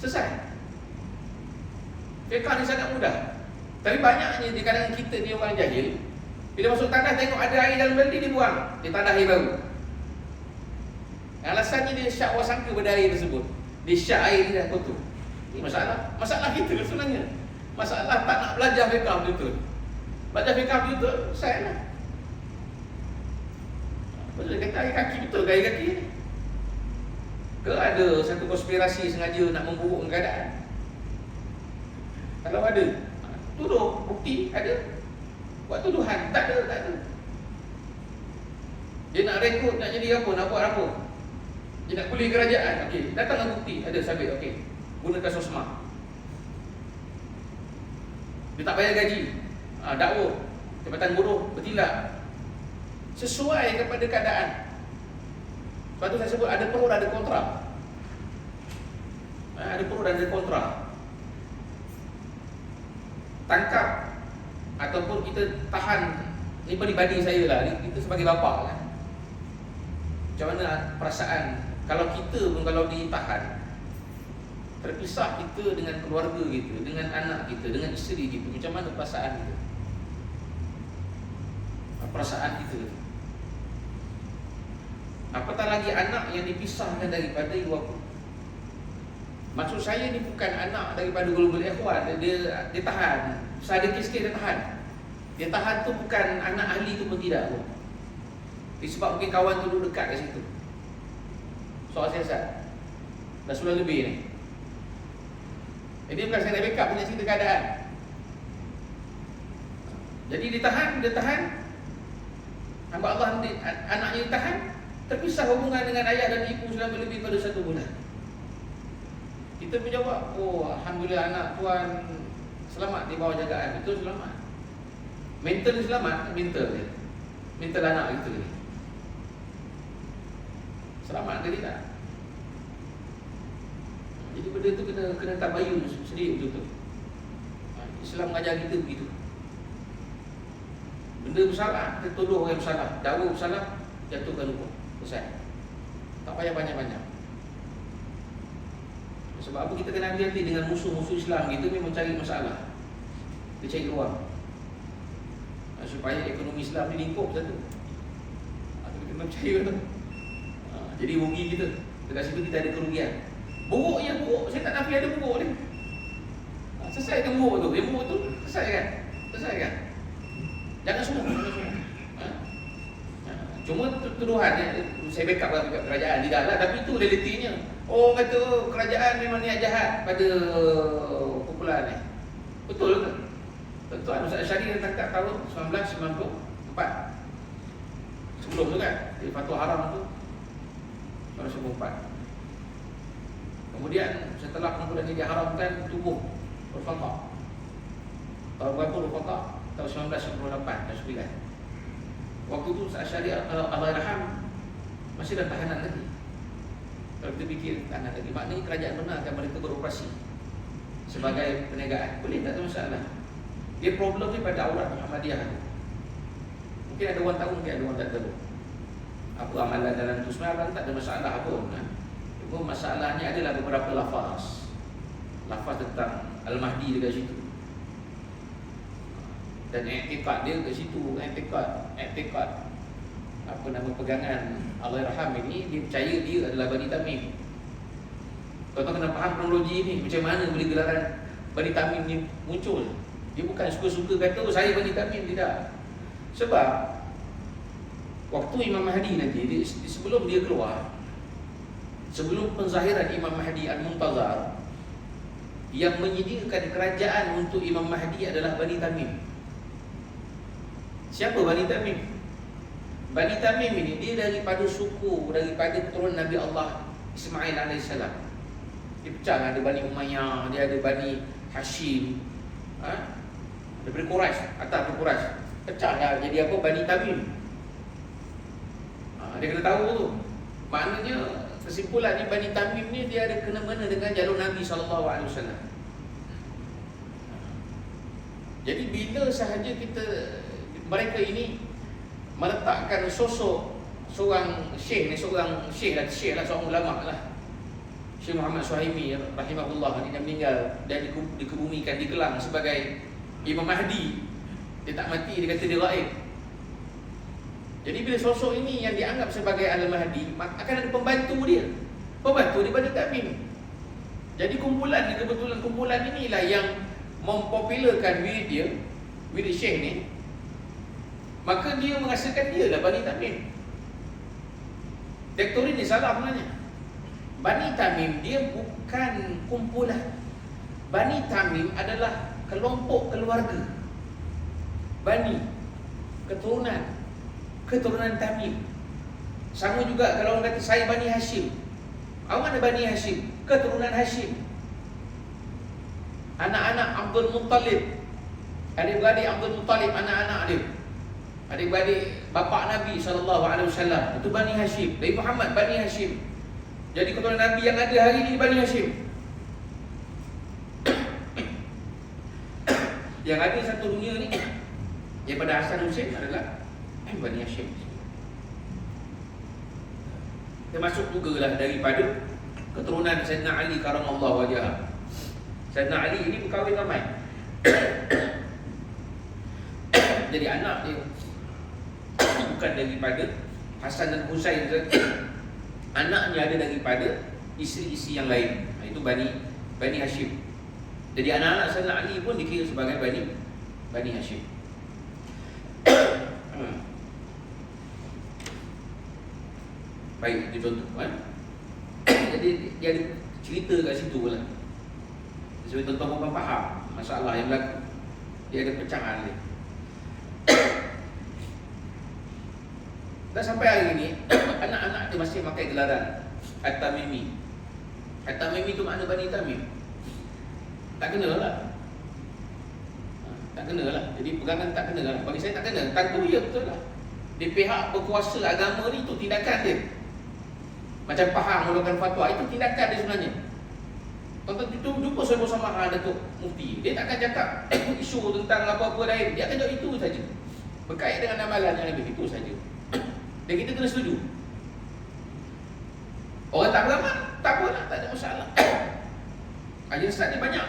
Selesai. Fiqah ni sangat mudah. Tapi banyaknya di kalangan kita ni orang jahil, bila masuk tandas tengok ada air dalam baldi, dia buang. Dia tandas air baru. Alasannya dia syak wasangka pada air tersebut. Dia syak air ni dah kotor. Ini masalah. Masalah kita sebenarnya. Masalah tak nak belajar fiqah betul-betul. Belajar fiqah betul-betul, saya lah. Betul kata air kaki betul ke air kaki ni? Ke ada satu konspirasi sengaja nak memburukkan keadaan? Kalau ada, tuduh, bukti ada. Buat tuduhan, tak ada. Dia nak rekod, nak jadi apa, nak buat apa. Dia nak kulit kerajaan, okey, datanglah bukti, ada sabit, okey. Gunakan sosma. Dia tak bayar gaji, dakwa, jabatan buruh, bertilak. Sesuai kepada keadaan. Sebab tu saya sebut ada pro dan ada kontra. Ada pro dan ada kontra. Tangkap ataupun kita tahan, ni peribadi saya lah, kita sebagai bapa kan, macam mana perasaan kalau kita pun kalau ditahan, terpisah kita dengan keluarga kita, dengan anak kita, dengan isteri kita, macam mana perasaan kita? Perasaan kita. Apatah lagi anak yang dipisahkan daripada ibu bapa. Maksud saya ni bukan anak daripada Global Ikhwan, dia tahan. Saya ada kes-kes dia tahan. Dia tahan tu bukan anak ahli tu pun tidak pun. Disebab mungkin kawan tu duduk dekat kat situ. Soal siasat. Dah sebulan lebih ni. Ini bukan saya nak backup, punya cerita keadaan. Jadi dia tahan. Hamba Allah anaknya ditahan, terpisah hubungan dengan ayah dan ibu selama lebih pada 1 bulan. Kita menjawab, oh alhamdulillah anak tuan selamat di bawah jagaan. Betul selamat. Mental selamat, mental anak kita ni selamat ke tidak? Jadi benda tu kena tabayun sendiri betul-betul. Islam mengajar kita begitu. Benda bersalah, kita tuduh orang bersalah, dakwa bersalah, jatuhkan hukum. Selesai. Tak payah banyak-banyak. Sebab apa kita kena hati-hati dengan musuh-musuh Islam kita memang cari masalah. Dia cari ruang supaya ekonomi Islam ni lingkup satu. Kita kena percaya tu. Jadi rugi kita. Dekat situ kita ada kerugian. Buruk ya buruk. Saya tak nafi ada buruk ni. Selesaikan buruk tu. Yang buruk tu selesaikan. Jangan semua. Cuma tuduhan saya backup kerajaan tidak lah, tapi itu realitinya. Oh kata kerajaan memang niat jahat pada kumpulan ni. Betul ke? Tuan Ustaz Asyari yang tangkap tahun 1994. Sebelum tu kan, di fatwa haram tu 1994. Kemudian setelah kumpulan ini diharamkan, tubuh Rufaqah. Tahun berapa Rufaqah? Tahun 1998 dan 9. Waktu tu Ustaz Asyari Allahyarham masih dalam tahanan lagi. Kalau kita fikir tahanan lagi, maknanya kerajaan benarkan mereka beroperasi sebagai perniagaan. Boleh tak ada masalah. Dia problem ni pada aurat Muhammadiyah tu. Mungkin ada orang tahu, mungkin ada orang tak tahu apa amalan dalam tu. Sebenarnya tak ada masalah pun kan? Cuma masalahnya adalah beberapa lafaz tentang Al-Mahdi dekat situ. Dan i'tiqad dia dekat situ, i'tiqad apa nama pegangan Allahyarham ini, dia percaya dia adalah Bani Tamim. Tuan-tuan kena faham kronologi ni, macam mana boleh gelaran Bani Tamim ni muncul. Dia bukan suka-suka kata, oh saya Bani Tamim, tidak. Sebab waktu Imam Mahdi nanti, sebelum dia keluar, sebelum penzahiran Imam Mahdi Al-Muntazar, yang menyediakan kerajaan untuk Imam Mahdi adalah Bani Tamim. Siapa Bani Tamim? Bani Tamim ini dia daripada suku, daripada keturunan Nabi Allah Ismail AS. Dia pecah, ada Bani Umayyah, dia ada Bani Hashim, daripada Quraisy, atas Quraisy. Pecahlah jadi apa? Bani Tamim. Dia kena tahu tu. Maknanya kesimpulannya Bani Tamim ni dia ada kena-mena dengan jalur Nabi SAW. Jadi bila sahaja mereka ini meletakkan sosok seorang syekh ni, seorang ulama lah, Syekh Muhammad Suhaimi rahimahullah, dia meninggal dan dikebumikan di Kelang sebagai Imam Mahdi. Dia tak mati, dia kata dia gaib. Jadi bila sosok ini yang dianggap sebagai Al-Mahdi, akan ada pembantu dia Bani Tamim. Jadi kebetulan kumpulan inilah yang mempopularkan wirid dia, wirid syekh ni. Maka dia merasakan dia lah Bani Tamim. Teori ni salah sebenarnya. Bani Tamim dia bukan kumpulan. Bani Tamim adalah kelompok keluarga. Bani, keturunan Tamim. Sama juga kalau orang kata saya Bani Hashim. Awak ada Bani Hashim, keturunan Hashim. Anak-anak Abdul Muttalib, adik-beradik Abdul Muttalib, anak-anak dia, adik-beradik bapa Nabi SAW, itu Bani Hashim. Dari Muhammad Bani Hashim. Jadi keturunan Nabi yang ada hari ini Bani Hashim. Yang ada satu dunia ni daripada Hasan Hussein adalah Bani Hashim. Termasuk juga lah daripada keturunan Sayyidina Ali karamallahu wajhah. Sayyidina Ali ini berkahwin ramai. Jadi anak dia bukan daripada Hasan dan Husain saja. Anaknya ada daripada isteri-isteri yang lain. Itu Bani Hashim. Jadi anak-anak Sayyidina Ali pun dikira sebagai Bani Hashim. Baik, itu contoh kan. Jadi dia ada cerita kat situ lah. Supaya tuan-tuan faham masalah yang berlaku. Dia ada pecahan dia. Dan sampai hari ini anak-anak dia masih pakai gelaran At-Tamimi. At-Tamimi itu makna Bani Tamim. Tak kena lah. Tak kena lah. Jadi pegangan tak kena lah. Bagi saya tak kena. Tentu ya, betul lah. Di pihak berkuasa agama ni, itu tindakan dia. Macam Pahang mengeluarkan fatwa, itu tindakan dia sebenarnya. Tonton itu jumpa saya bersama Datuk Mufti, dia takkan cakap isu tentang apa-apa lain. Dia akan jawab itu saja, berkait dengan amalan yang lebih, itu saja. Dan kita kena setuju. Orang tak beramal, tak apalah, tak ada masalah. Ajar sesat ni banyak.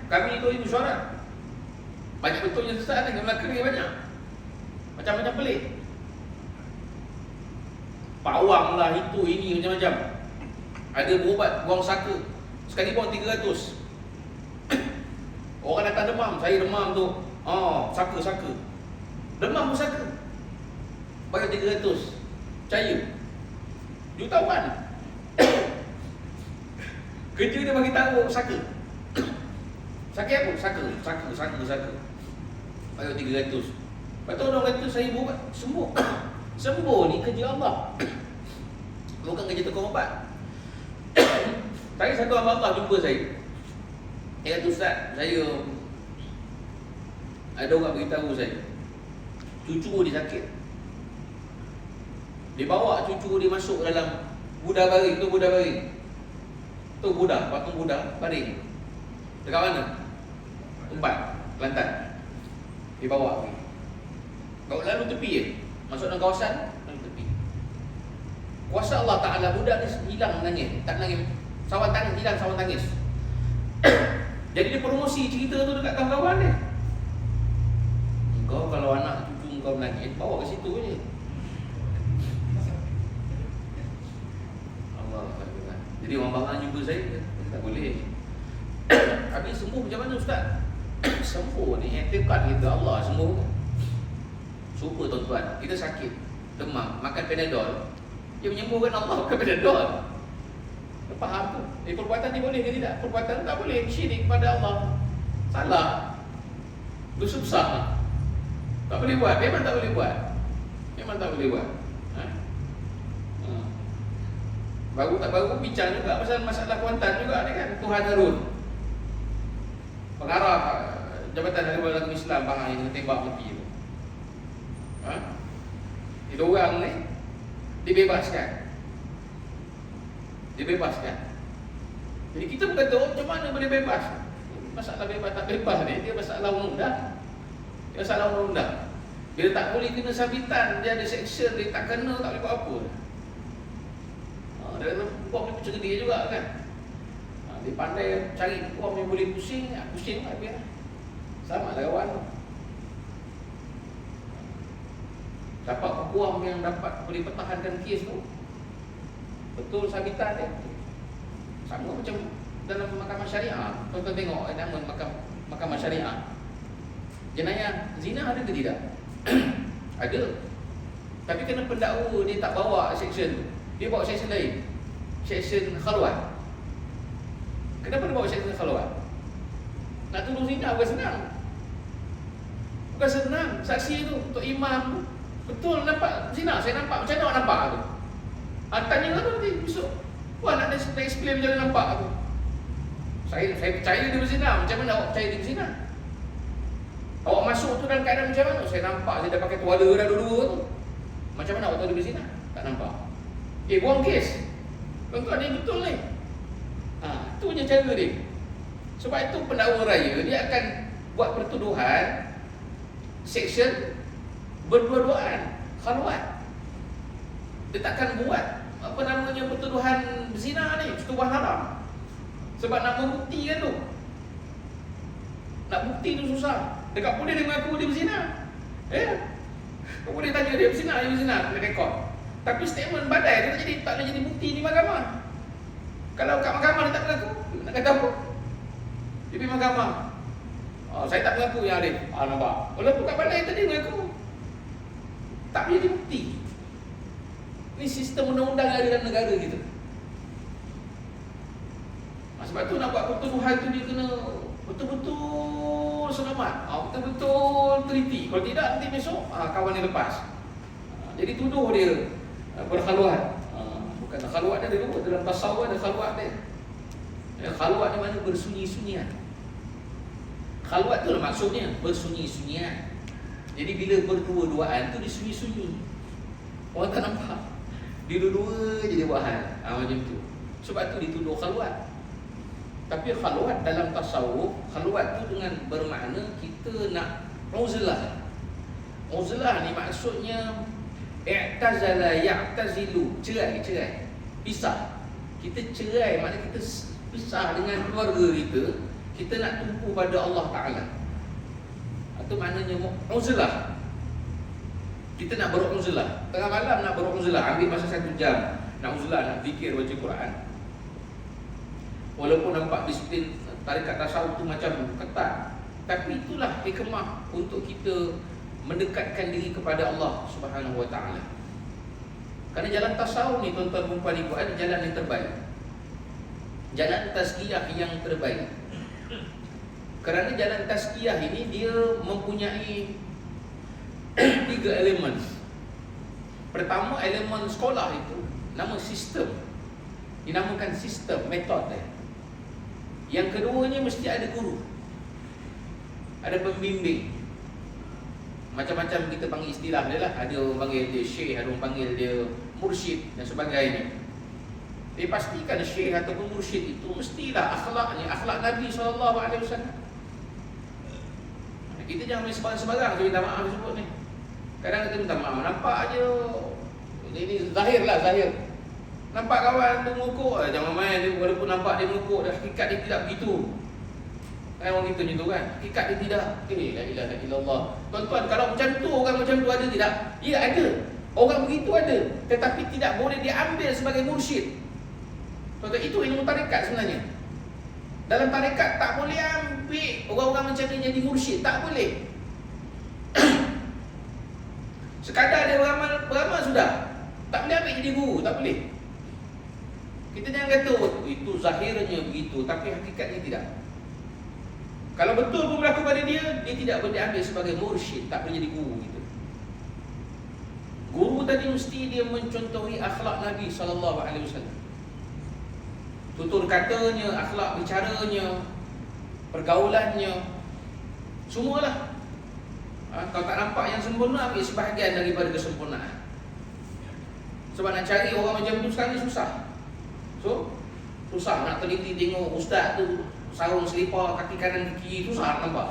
Kami itu ibu suara, banyak betul yang sesat ni, Melaka ni banyak. Macam-macam pelik. Pawang lah, itu, ini, macam-macam. Ada berubat, buang saka, sekali buang 300. Orang datang demam, saya demam tu, saka. Demam pun saka, bayar 300. Percaya? Jutawan. Kerja dia bagi tahu saka. Saka apa? Saka. Bayar 300. Lepas tu orang kata saya berubat, sembuh. Sembuh ni kerja Allah, bukan kerja tukang ubat. Tadi satu hamba Allah jumpa saya. Dia kata, Ustaz, saya ada orang beritahu saya cucu dia sakit. Dia bawa cucu dia masuk dalam Buddha baring. Tu Buddha baring, tu Buddha, patung Buddha baring. Dekat mana? Tempat Kelantan. Dia bawa pergi, lalu tepi je, masuk dalam kawasan, lalu tepi. Kuasa Allah Ta'ala. Budak ni hilang nangis, tak nangis, sawan tangis, hilang sawan tangis. Jadi dia promosi cerita tu dekat kawan-kawan dia. Kau kalau anak cucu kau menangis, bawa ke situ je. Allah Akbar. Jadi orang bangang jumpa saya, tak boleh. Habis sembuh macam mana Ustaz? Sembuh ni etikat kita Allah sembuh. Cuba tuan-tuan, kita sakit, demam, makan Panadol, dia menyembuhkan Allah makan Panadol. Faham tu? Perbuatan ni boleh ke tidak? Perbuatan tak boleh, syirik pada Allah. Salah. Dosa besar. Tak boleh buat, memang tak boleh buat. Memang tak boleh buat. Baru tak baru bincang juga pasal masalah Kuantan juga ni kan. Tuhan Harun, pengarah Jabatan Harimau Agama Islam Bahang yang tembak mati tu. Dia orang ni dibebaskan. Jadi kita berkata, oh, macam mana boleh bebas? Masalah bebas tak bebas ni, dia masalah undang-undang. Dia masalah undang-undang. Bila tak boleh kena sabitan, dia ada section, dia tak kena, tak boleh buat apa. Dia kata, hukum ni macam dia juga kan. Dia pandai cari hukum yang boleh pusing lah biar. Sama lah kawan. Dapat hukum yang dapat boleh pertahankan kes tu, betul sabitan dia. Sama macam dalam mahkamah syariah. Tuan-tuan tengok nama mahkamah syariah. Jenayah zina ada ke tidak? Ada. Tapi kena pendakwa dia tak bawa section tu. Dia bawa section lain, section khalwat. Kenapa dia bawa section khalwat? Nak tuduh zina bukan senang. Bukan senang. Saksi tu untuk imam, betul nampak zina, saya nampak. Macam mana awak nampak tu? Tanya lah tu nanti besok. Wah, nak explain macam mana nampak tu. Saya percaya dia berzina. Macam mana awak percaya dia berzina? Awak masuk tu dalam keadaan macam mana? Saya nampak, saya dah pakai tuala dah dua-dua tu. Macam mana awak tahu dia berzina? Tak nampak. Buang kes. Tuan-tuan, ni betul ni. Tu punya cara dia. Sebab itu pendakwa raya dia akan buat pertuduhan section berdua-duaan, khalwat. Dia takkan buat apa namanya pertuduhan zina ni, pertuduhan haram. Sebab nak membuktikan tu. Nak bukti tu susah. Dekat boleh dia mengaku dia berzina. Kau boleh tanya dia berzina, kena rekod. Tapi statement badai dia tak boleh jadi bukti di mahkamah. Kalau kat mahkamah dia tak mengaku, nak kata apa? Dia pergi mahkamah. Saya tak mengaku yang Arif. Nampak. Walaupun kat badai tadi mengaku, tak boleh jadi bukti. Ini sistem undang-undang yang ada dalam negara kita. Sebab tu nak buat pertuduhan tu dia kena betul-betul selamat, betul-betul teliti. Kalau tidak nanti besok kawan dia lepas. Jadi tuduh dia berkhalwat. Bukan khalwat dia dulu, dalam tasawuf ada khalwat dia. Khalwat ni mana bersunyi-sunyian. Khalwat tu lah maksudnya bersunyi-sunyian. Jadi bila berdua-duaan tu disunyi-sunyi. Orang tak nampak. Dia dua-dua je dia buat hal. Macam tu. Sebab tu dituduh khalwat. Tapi khalwat dalam tasawuf, khalwat tu dengan bermakna kita nak uzlah. Uzlah ni maksudnya i'tazala ya'tazilu, cerai. Pisah. Kita cerai, maknanya kita pisah dengan keluarga kita. Kita nak tumpu pada Allah Ta'ala. Itu maknanya uzlah. Kita nak beruzlah. Tengah malam nak beruzlah, ambil masa 1 jam. Nak uzlah, nak fikir baca Quran. Walaupun nampak disiplin tarikat tasawuf tu macam ketat, tapi itulah hikmah untuk kita mendekatkan diri kepada Allah Subhanahu Wa Taala. Kerana jalan tasawuf ni tuan-tuan dan puan ibu ada jalan yang terbaik. Jalan tazkiyah yang terbaik. Kerana jalan tazkiyah ini dia mempunyai 3 elemen. Pertama, elemen sekolah itu nama sistem. Dinamakan sistem, metode. Yang keduanya mesti ada guru, ada pembimbing. Macam-macam kita panggil istilah dia lah. Ada orang panggil dia syekh, ada orang panggil dia mursyid dan sebagainya. Dia pastikan syekh ataupun mursyid itu mestilah akhlaknya akhlak Nabi SAW. Kita jangan main sebarang-sebarang. So minta maaf sebut ni. Kadang kita minta maaf, nampak aje ini zahir lah, zahir. Nampak kawan tu mengukur, jangan main dia, walaupun nampak dia mengukur, dah hakikat dia tidak begitu. Kan orang kita macam tu kan, hakikat dia tidak. La ilaha illallah. Tuan-tuan, kalau macam tu, orang macam tu ada tidak? Ya ada. Orang begitu ada, tetapi tidak boleh diambil sebagai mursyid. Tuan-tuan, itu ilmu tarekat sebenarnya. Dalam tarekat tak boleh ambil orang-orang macam ni jadi mursyid, tak boleh. Sekadar dia beramal sudah. Tak boleh ambil jadi guru, tak boleh. Kita jangan kata itu zahirnya begitu, tapi hakikatnya tidak. Kalau betul pun berlaku pada dia, dia tidak boleh ambil sebagai mursyid, tak boleh jadi guru gitu. Guru tadi mesti dia mencontohi akhlak Nabi SAW. Tutur katanya, akhlak bicaranya, pergaulannya, semualah. Kalau tak nampak yang sempurna, ambil sebahagian daripada kesempurnaan. Sebab nak cari orang macam tu sekarang ni susah. So, susah nak teliti tengok ustaz tu sarung selipar kaki kanan kaki kiri, susah nak nampak.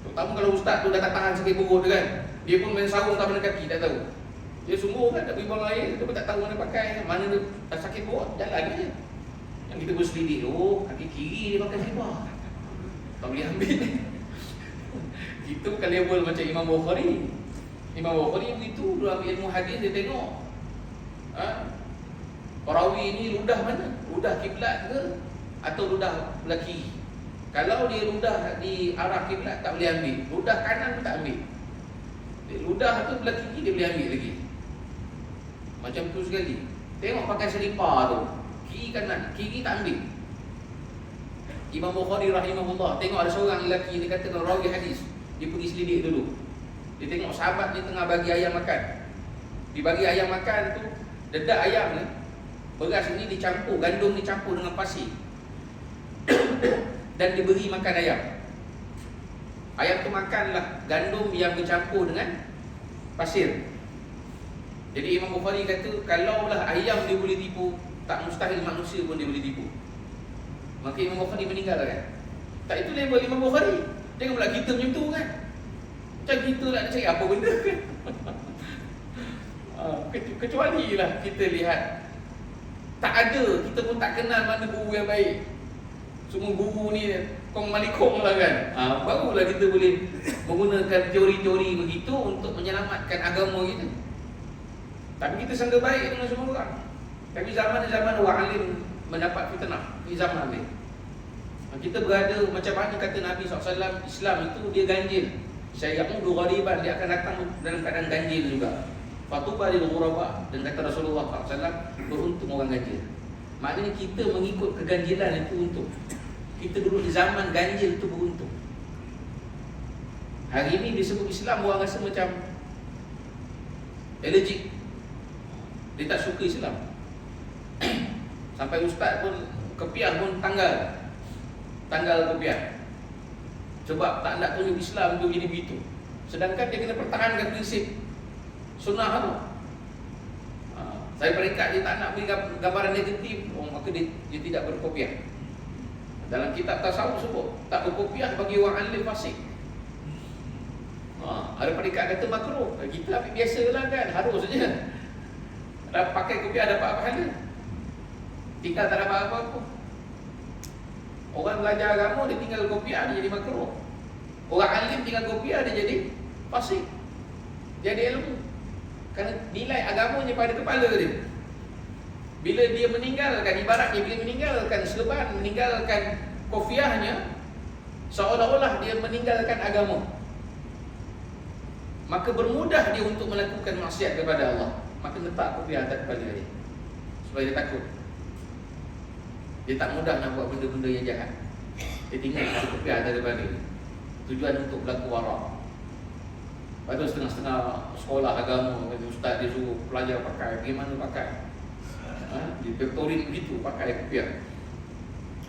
Terutama kalau ustaz tu dah tak tahan sakit perut dia kan, dia pun main sarung tak mana kaki, tak tahu. Dia sungguh kan, tak bimbang air, dia pun tak tahu mana pakai, mana dia dah sakit perut, jalan je. Yang kita berselidik, oh kaki kiri dia pakai selipar, tak boleh ambil. Itu bukan level macam Imam Bukhari. Imam Bukhari begitu, dia ambil ilmu hadis, dia tengok perawi ni ludah mana? Ludah kiblat ke? Atau ludah belah kiri? Kalau dia ludah di arah kiblat tak boleh ambil, ludah kanan pun tak ambil. Ludah tu belah kiri dia boleh ambil lagi. Macam tu sekali. Tengok pakai selipar tu, kiri kanan, kiri tak ambil. Imam Bukhari rahimahullah, tengok ada seorang lelaki, dia kata kalau rawi hadis, dia pergi selidik dulu. Dia tengok sahabat ni tengah bagi ayam makan. Dibagi ayam makan tu, dedak ayam ni, beras ni dicampur, gandum dicampur dengan pasir dan diberi makan ayam. Ayam tu makanlah gandum yang bercampur dengan pasir. Jadi Imam Bukhari kata, kalaulah ayam dia boleh tipu, tak mustahil manusia pun dia boleh tipu. Maka Imam Bukhari meninggal kan. Tak, itu level Imam Bukhari. Jangan pula kita macam tu kan. Macam kita nak cari apa benda kan. Kecuali lah kita lihat tak ada, kita pun tak kenal mana guru yang baik. Semua guru ni kong malikong lah kan. Barulah kita boleh menggunakan teori-teori begitu untuk menyelamatkan agama kita. Tapi kita sangka baik dengan semua orang. Tapi zaman-zaman orang alim mendapat fitnah di zaman ni. Kita berada macam mana kata Nabi SAW, Islam itu dia ganjil. Syayaqudu ghariban, dia akan datang dalam keadaan ganjil juga. Fatuba lil ghuraba, dan kata Rasulullah SAW, beruntung orang ganjil. Maknanya kita mengikut keganjilan itu untung. Kita duduk di zaman ganjil itu beruntung. Hari ini disebut Islam, orang rasa macam allergic. Dia tak suka Islam. Sampai ustaz pun kepiah pun tanggal kepiah. Sebab tak nak tunjuk Islam tu jadi begitu. Sedangkan dia kena pertahankan prinsip sunnah tu. Saya peringkat dia tak nak beri gambaran negatif, maka dia tidak berkopiah. Dalam kitab tasawuf sebut, tak berkopiah bagi orang alim fasik. Ada peringkat kata makruh. Kita ambil biasalah kan, harus saja. Dah pakai kopiah dapat pahala, tinggal tak dapat apa-apa. Orang belajar agama dia tinggal kopiah dia jadi makruh. Orang alim tinggal kopiah dia jadi fasik. Dia ada ilmu. Kerana nilai agamanya pada kepala dia. Bila dia meninggalkan, ibaratnya bila meninggalkan serban, meninggalkan kopiahnya, seolah-olah dia meninggalkan agama. Maka bermudah dia untuk melakukan maksiat kepada Allah. Maka letak kopiah atas kepala dia supaya dia takut. Dia tak mudah nak buat benda-benda yang jahat. Dia tinggal satu kopiah atas kepala dia. Tujuan untuk berlaku warak. Lepas tu setengah-setengah sekolah agama, ustaz dia suruh pelajar pakai, bagaimana pakai. Di pektorin begitu, pakai kopiah.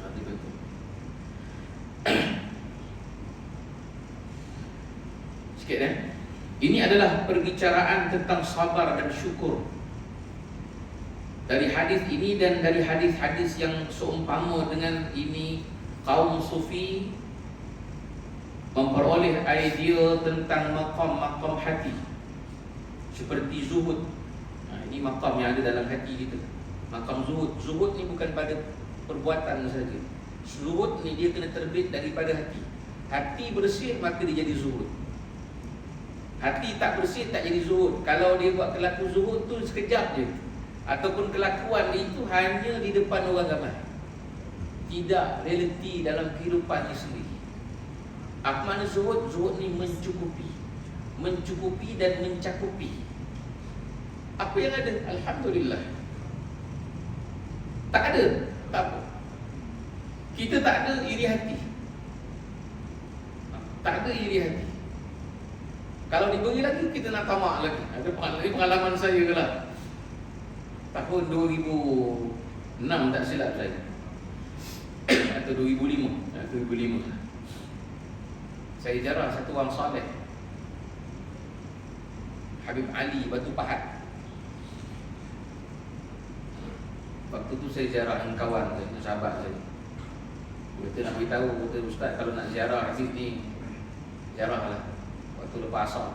Betul. Sikit Ini adalah perbicaraan tentang sabar dan syukur. Dari hadis ini dan dari hadis-hadis yang seumpama dengan ini, kaum sufi memperoleh idea tentang maqam-maqam hati, seperti zuhud. Ini maqam yang ada dalam hati kita. Makam zuhud. Zuhud ni bukan pada perbuatan saja. Zuhud ni dia kena terbit daripada hati. Hati bersih maka dia jadi zuhud. Hati tak bersih tak jadi zuhud. Kalau dia buat kelaku zuhud tu sekejap je, ataupun kelakuan itu hanya di depan orang ramai, tidak realiti dalam kehidupan dia sendiri. Apa makna zuhud? Zuhud ni mencukupi. Mencukupi dan mencakupi apa yang ada. Alhamdulillah. Tak ada, tak apa. Kita tak ada iri hati. Tak ada iri hati. Kalau diberi lagi, kita nak tamak lagi. Ada pengalaman saya lah. Tahun 2006 tak silap saya, atau 2005. Saya jarah satu orang soleh, Habib Ali Batu Pahat. Waktu tu saya ziarah dengan kawan saya, sahabat saya. Kita nak beritahu, kata ustaz kalau nak ziarah Habib ni, ziarah lah waktu lepas asar.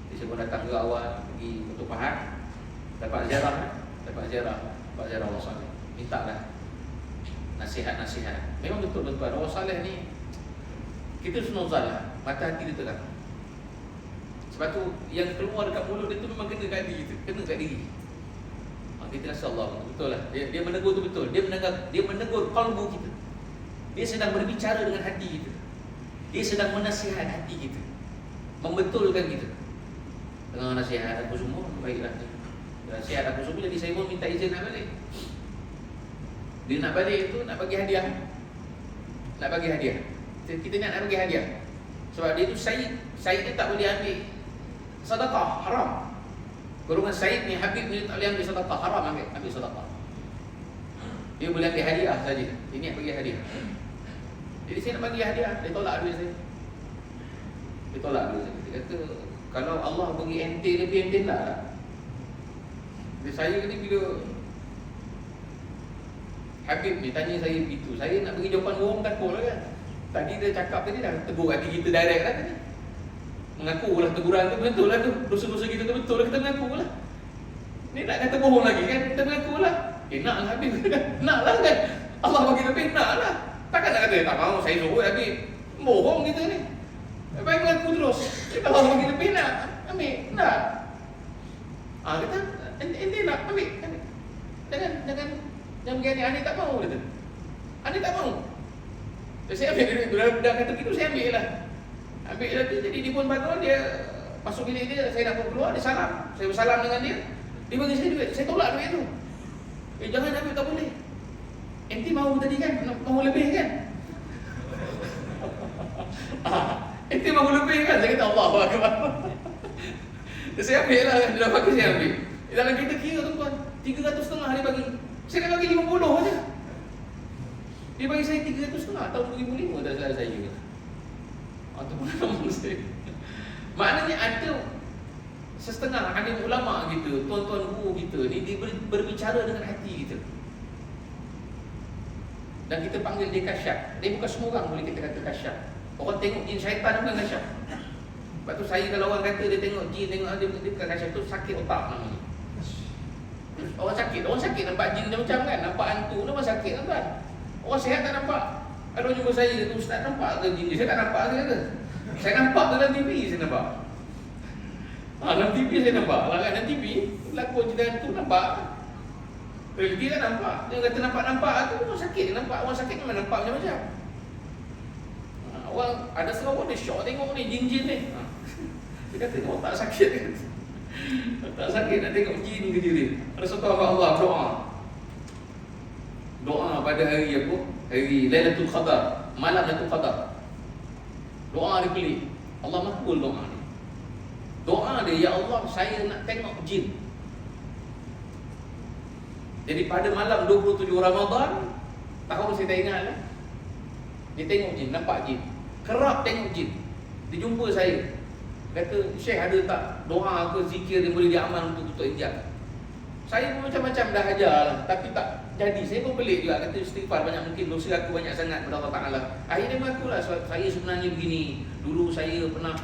Jadi saya pun datang ke awal, pergi Batu Pahat, dapat ziarah orang saleh. Minta lah nasihat-nasihat. Memang betul-betul orang saleh ni, kita sunuzal lah, mata hati dia terang. Sebab tu yang keluar dekat mulut dia tu memang kena kat diri kita, kena kat diri. Kita rasa Allah betul lah. Dia menegur tu betul. Dia menegur qalbu kita. Dia sedang berbicara dengan hati kita. Dia sedang menasihat hati kita, membetulkan kita. Dengan nasihat aku semua, baiklah. Nasihat aku semua, jadi saya pun minta izin nak balik. Dia nak balik tu nak bagi hadiah. Kita nak bagi hadiah. Sebab dia tu Syed dia tak boleh ambil sedekah, haram. Golongan Syed ni, Habib ni tak boleh ambil sedekah, haram ambil sedekah. Dia boleh ambil hadiah saja. Ini nak bagi hadiah. Jadi saya nak bagi hadiah, dia tolak duit saya. Dia kata kalau Allah bagi ente lebih, ente nak tak? Jadi saya ni bila Habib ni tanya saya begitu, saya nak bagi jawapan bohong takut lah kan. Tadi dia cakap tadi dah tegur hati kita direct lah tadi. Mengaku lah teguran tu betul lah tu. Dosa-dosa kita tu betul lah, kita mengaku lah. Ni nak kata bohong lagi kan, kita mengaku lah. Nak lah Habib kan. Nak lah kan. Allah bagi lebih, nak lah. Takkan nak kata tak mahu saya suruh Habib. Bohong kita ni. Baik mengaku terus. Kalau Allah bagi lebih nak ambil, nak. Kata ente nak ambil. Jangan begini, Ani tak mahu kata. Ani tak mahu. Saya ambil duit tu, dah kata gitu saya ambil lah. Ambil lah tu, jadi dia pun bangun, dia masuk bilik dia, saya nak pun keluar, dia salam. Saya bersalam dengan dia, dia bagi saya duit, saya tolak duit tu. Jangan ambil, tak boleh. Ente mahu tadi kan, mahu lebih kan? Ente mahu lebih kan? Saya kata Allahu Akbar. Saya ambil lah, dia dah bagi saya ambil. Dalam kita kira tuan-tuan, 350 dia bagi. Saya nak bagi 50 aja. Dia bagi saya 350 tahun 2005 dah saya juga. Atau pun saya. Maknanya ada setengah alim ulama kita, tuan-tuan guru kita ni, dia berbicara dengan hati kita. Dan kita panggil dia kasyaf. Dia bukan semua orang boleh kita kata kasyaf. Orang tengok jin syaitan bukan kasyaf. Sebab tu saya kalau orang kata dia tengok jin, tengok dia bukan kasyaf, tu sakit otak namanya. Orang sakit nampak jin dia macam kan, nampak hantu tu memang sakit tuan-tuan. Orang sihat tak nampak. Ada orang jumpa saya, tu ustaz nampak ke jin dia? Saya tak nampak ke kata. Saya nampak dalam TV, saya nampak. Dalam TV saya nampak. Dalam TV lakon cerita hantu nampak. Realiti kan nampak. Dia kata nampak tu orang sakit dia nampak. Orang sakit memang nampak macam-macam. Orang ada seorang dia syok tengok ni jin-jin ni. Dia kata orang tak sakit kan. Tak sakit nak tengok jin ke dia. Ada satu Allah doa pada hari apa? Hari Lailatul Qadar, malam Lailatul Qadar. Doa dia pelik. Allah makbul doa ni. Doa dia, ya Allah saya nak tengok jin. Jadi pada malam 27 Ramadan, tahun saya tak ingat lah. Dia tengok jin, nampak jin. Kerap tengok jin. Dia jumpa saya. Kata, Syekh ada tak doa ke zikir yang boleh diamal untuk tutup hijab? Saya pun macam-macam dah ajar lah, tapi tak jadi. Saya pun pelik juga, kata istighfar banyak, mungkin dosa aku banyak sangat kepada Allah Ta'ala. Akhirnya mengaku lah, saya sebenarnya begini. Dulu saya pernah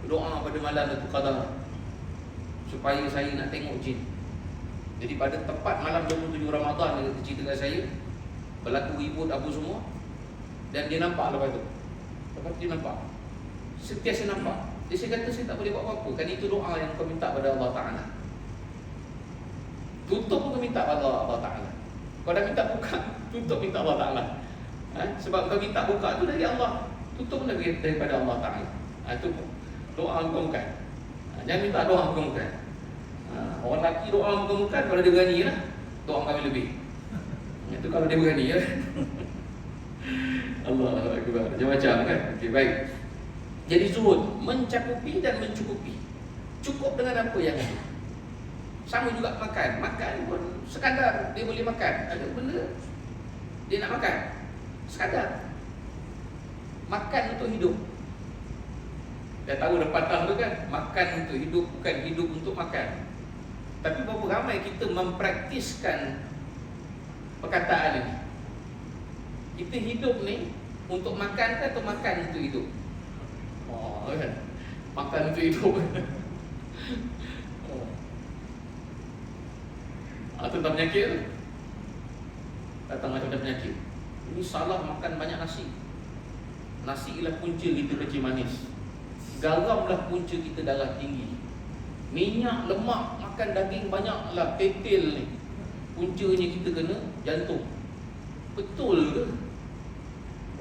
doa pada malam Lailatul Qadar supaya saya nak tengok jin. Jadi pada tepat malam 27 Ramadan dia cerita kat saya, berlaku ribut apa semua, dan dia nampak lepas tu. Lepas dia nampak, sentiasa nampak. Dia kata saya tak boleh buat apa-apa. Kan itu doa yang kau minta pada Allah Ta'ala. Tutup pun kau minta pada Allah Ta'ala. Kau dah minta buka, tutup minta Allah Ta'ala. Sebab kau minta buka tu dari Allah, tutup pun daripada Allah Ta'ala. Itu doa bukan. Jangan minta doa bukan. Orang lelaki doa bukan kalau dia berani lah, doa kami lebih. Itu kalau dia berani ya. Allah Akbar. Macam-macam kan. Okey, baik. Jadi zuhud mencakupi dan mencukupi. Cukup dengan apa yang ada. Sama juga makan. Makan pun sekadar dia boleh makan. Ada benda dia nak makan, sekadar makan untuk hidup. Dah tahu dah patah tu kan, makan untuk hidup, bukan hidup untuk makan. Tapi berapa ramai kita mempraktiskan perkataan ini? Kita hidup ni untuk makan ke atau makan untuk hidup? Kan? Makan untuk hidup. Tentang penyakit tu, datang macam penyakit. Ini salah makan banyak nasi. Nasi ialah punca kita kecil manis. Garamlah punca kita darah tinggi. Minyak, lemak, makan daging banyaklah, tetel ni puncanya kita kena jantung. Betul ke?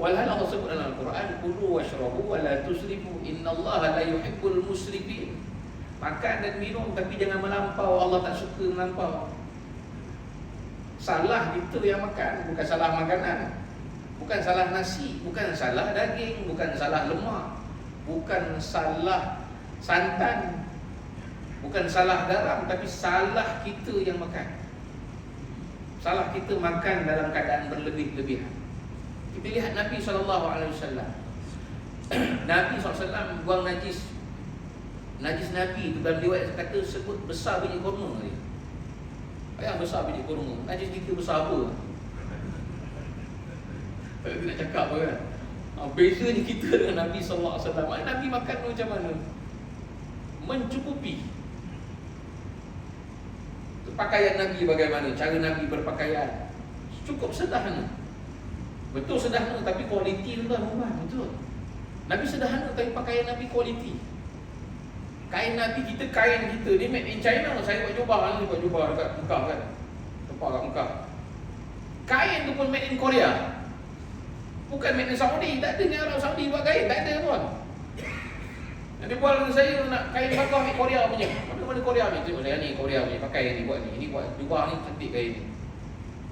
Walhal Allah sebut dalam Al-Quran, kulu washrabu wa la tusrifu innallaha la yuhibbul musrifin. Makan dan minum tapi jangan melampau, Allah tak suka melampau. Salah itu yang makan, bukan salah makanan. Bukan salah nasi, bukan salah daging, bukan salah lemak, bukan salah santan, bukan salah garam, tapi salah kita yang makan. Salah kita makan dalam keadaan berlebih-lebihan. Kita lihat Nabi SAW. Nabi SAW buang najis. Najis Nabi itu dalam riwayat kata sebut besar biji kurma dia. Yang besar biji kurma. Najis kita besar apa? Tak nak cakap apa kan. Bezanya kita dengan Nabi SAW. Nabi makan macam mana? Mencukupi. Pakaian Nabi bagaimana? Cara Nabi berpakaian cukup sederhana. Betul sederhana tapi kualiti tu lah rumah. Betul. Nabi sederhana tapi pakaian Nabi kualiti. Kain Nabi kita, kain kita ni made in China. Saya buat jubah ni, buat jubah dekat Mekah kan. Tempat kat Mekah. Kain tu pun made in Korea. Bukan made in Saudi. Tak ada ni Arab Saudi buat kain. Tak ada pun. Dia buat dengan saya nak kain bakar ni Korea punya. Mana Korea ni? Tengok saya ni Korea punya pakai ni buat ni. Ini buat jubah ni cantik kain ni.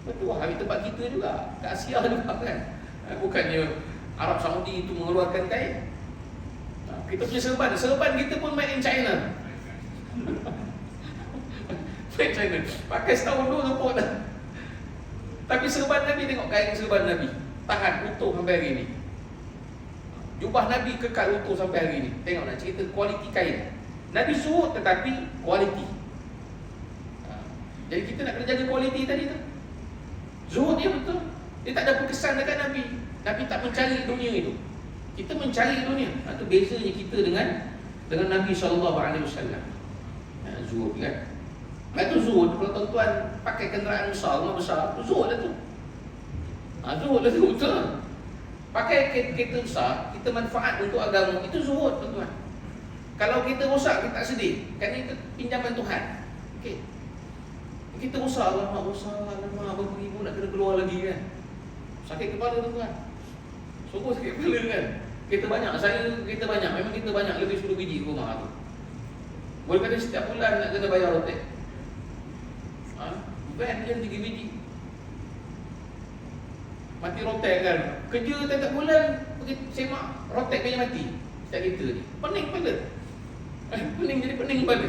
Betul lah, tempat kita juga. Kat Asia juga kan. Bukannya Arab Saudi itu mengeluarkan kain. Kita punya serban. Serban kita pun made in China. Made in China. Pakai setahun dulu rumput dah. Tapi serban Nabi, tengok kain serban Nabi. Tahan utuh sampai hari ni. Jubah Nabi kekal utuh sampai hari ni. Tengok nak cerita kualiti kain. Nabi suruh tetapi kualiti. Jadi kita nak kena jaga kualiti tadi tu. Zuhud dia betul. Dia tak ada berkesan dekat Nabi. Nabi tak mencari dunia itu. Kita mencari dunia. Itu bezanya kita dengan Nabi SAW. Zuhud kan. Itu zuhud. Kalau tuan-tuan pakai kenderaan besar, rumah besar, zuhud lah tu. Zuhud lah tu betul. Pakai kereta besar, kita manfaat untuk agama, itu zuhud tuan-tuan. Kalau kita rosak, kita tak sedih. Kerana itu pinjaman Tuhan. Okay. Kita rosak, alamak berapa ribu nak kena keluar lagi kan. Sakit kepala tuan-tuan. Sungguh sakit kepala kan. Kita banyak, kita banyak, memang kita banyak, lebih 10 biji rumah tu. Boleh kata setiap bulan nak kena bayar rotek. Van je 3 biji. Mati rotek kan. Kerja tiap bulan pergi semak rotek punya mati. Setiap kita ni pening kepala. Pening jadi pening kepala.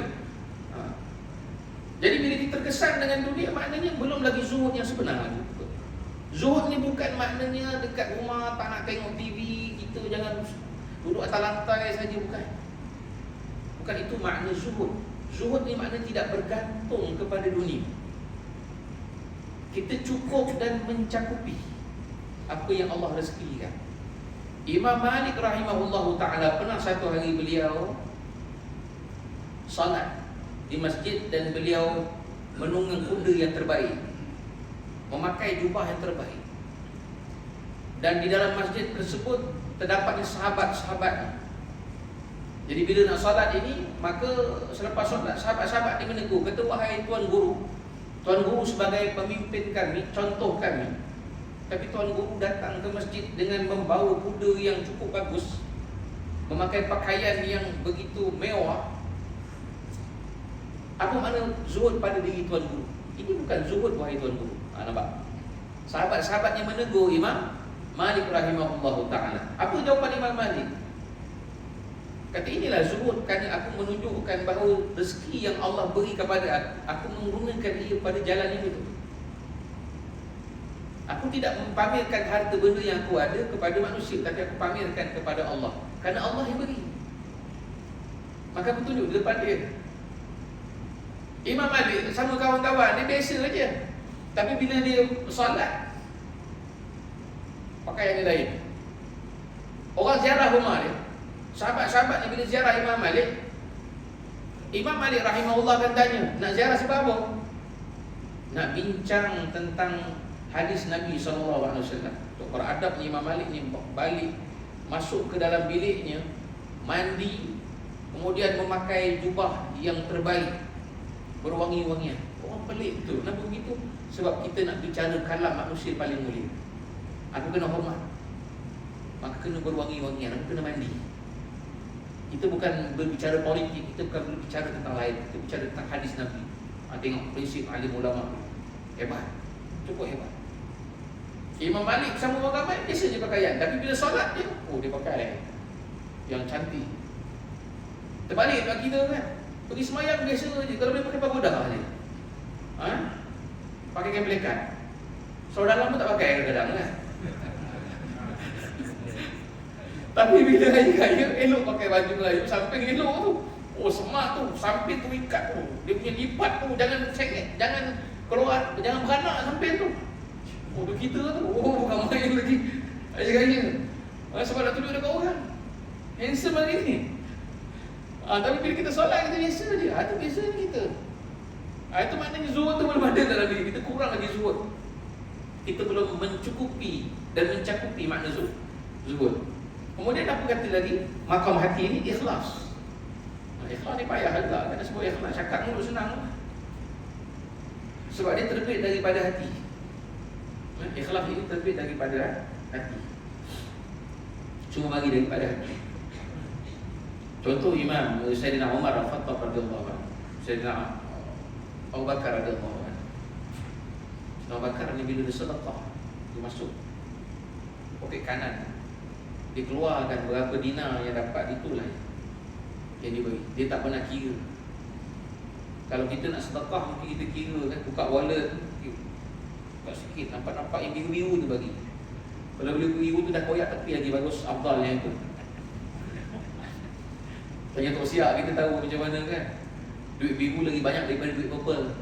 Jadi bila kita terkesan dengan dunia, maknanya belum lagi zuhud yang sebenar. Zuhud ni bukan maknanya dekat rumah tak nak tengok TV, kita jangan duduk atas lantai saja, bukan. Bukan itu makna zuhud. Zuhud ni makna tidak bergantung kepada dunia. Kita cukup dan mencakupi apa yang Allah rezekikan. Imam Malik rahimahullahu ta'ala pernah satu hari beliau salat di masjid dan beliau menunggang kuda yang terbaik, memakai jubah yang terbaik. Dan di dalam masjid tersebut terdapatnya sahabat-sahabatnya. Jadi bila nak solat ini, maka selepas solat sahabat-sahabat ini menegur, kata, wahai Tuan Guru sebagai pemimpin kami, contoh kami. Tapi Tuan Guru datang ke masjid dengan membawa kuda yang cukup bagus, memakai pakaian yang begitu mewah. Apa makna zuhud pada diri Tuan Guru? Ini bukan zuhud, wahai Tuan Guru. Nampak? Sahabat-sahabatnya menegur Imam Malik rahimahullahu ta'ala. Apa jawapan Imam Malik? Kata, inilah zuhud, kerana aku menunjukkan bahawa rezeki yang Allah beri kepada aku menggunakan ia pada jalan yang betul. Aku tidak mempamerkan harta benda yang aku ada kepada manusia, tapi aku pamerkan kepada Allah, kerana Allah yang beri. Maka aku tunjuk di depan dia. Imam Malik sama kawan-kawan dia biasa saja, tapi bila dia solat, pakaian dia lain. Orang ziarah rumah dia, sahabat-sahabat ni bila ziarah Imam Malik rahimahullah akan tanya, nak ziarah sebab apa? Nak bincang tentang hadis Nabi SAW. Untuk beradab ni, Imam Malik ni balik, masuk ke dalam biliknya, mandi, kemudian memakai jubah yang terbaik, berwangi-wangian. Orang pelik betul. Kenapa begitu? Sebab kita nak bicara kalam manusia paling mulia. Aku kena hormat, maka kena berwangi-wangian, aku kena mandi. Kita bukan berbicara politik, kita bukan berbicara tentang lain, kita bicara tentang hadis Nabi. Tengok prinsip alim ulama, hebat, cukup hebat. Imam Malik bersama orang ramai biasa je pakaian, tapi bila solat dia, dia pakai yang cantik. Terbalik kat kita kan, pergi semayang biasa je, kalau boleh pakai pagoda je, pakai kain pelikat. Soal dalam pun tak pakai kadang-kadang kan. Tapi bila hari raya, elok pakai baju Melayu, samping elok tu. Semak tu, samping tu ikat tu, dia punya lipat tu, jangan sengit, jangan keluar, jangan beranak samping tu. Tu kita tu, bukan main lagi hari raya. Sebab nak tunjuk dekat orang, handsome hari ni. Tapi bila kita solat, kita biasa je. Itu biasa kita. Itu maknanya zuhud tu belum ada dalam diri kita, kurang lagi zuhud. Kita belum mencukupi dan mencakupi makna zuhud. Kemudian apa kata lagi? Makam hati ini ikhlas. Ikhlas ni payah agak, kena sebut ikhlas. Cakap mulut senang, sebab dia terbit daripada hati. Ikhlas ini terbit daripada hati, cuma bagi daripada hati. Contoh Imam Sayyidina Umar Al-Khattab radhiyallahu anhu, Sayyidina Abu Bakar radhiyallahu anhu. Sayyidina Abu Bakar ni bila dia sedekah, dia masuk poket kanan, dia keluarkan berapa dinar yang dapat, itulah yang dia bagi. Dia tak pernah kira. Kalau kita nak sedekah, mungkin kita kira kan, buka wallet, buka sikit, nampak-nampak yang biru-biru tu bagi. Kalau biru-biru tu dah koyak tepi lagi, bagus, afdal yang itu. Tanya Tok Siap, kita tahu macam mana kan. Duit biru lagi banyak daripada duit purple.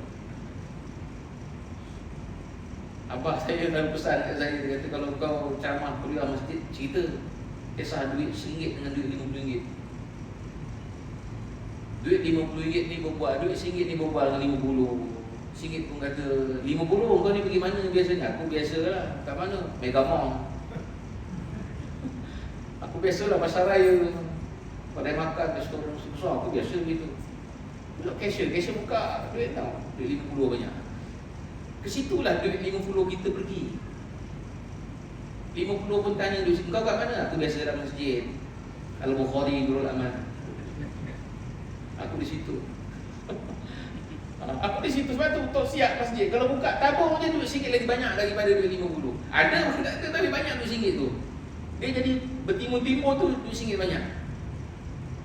Abah saya dalam pesan kat saya, dia kata, kalau kau ceramah kuliah masjid, cerita kisah duit RM1 dengan duit RM50. Duit RM50 ni berbual, duit RM1 ni berbual dengan RM50. RM1 pun kata, RM50 kau ni pergi mana biasanya? Aku biasalah, kat mana? Megamall. Aku biasalah pasar raya, kedai makan, restoran besar, aku biasa begitu. Bila cashier buka duit tau, duit RM50 banyak. Ke situlah duit RM50 kita pergi. RM50 pun tanya duit, kau kat mana? Aku biasa dalam masjid Al-Bukhari, Nurul Aman. Aku di situ. Aku di situ sebab tu Tok Siap masjid. Kalau buka tabung je duit RM1 lagi banyak daripada duit RM50. Ada tapi banyak duit RM1 tu. Dia jadi bertimur-timur tu duit RM1 banyak.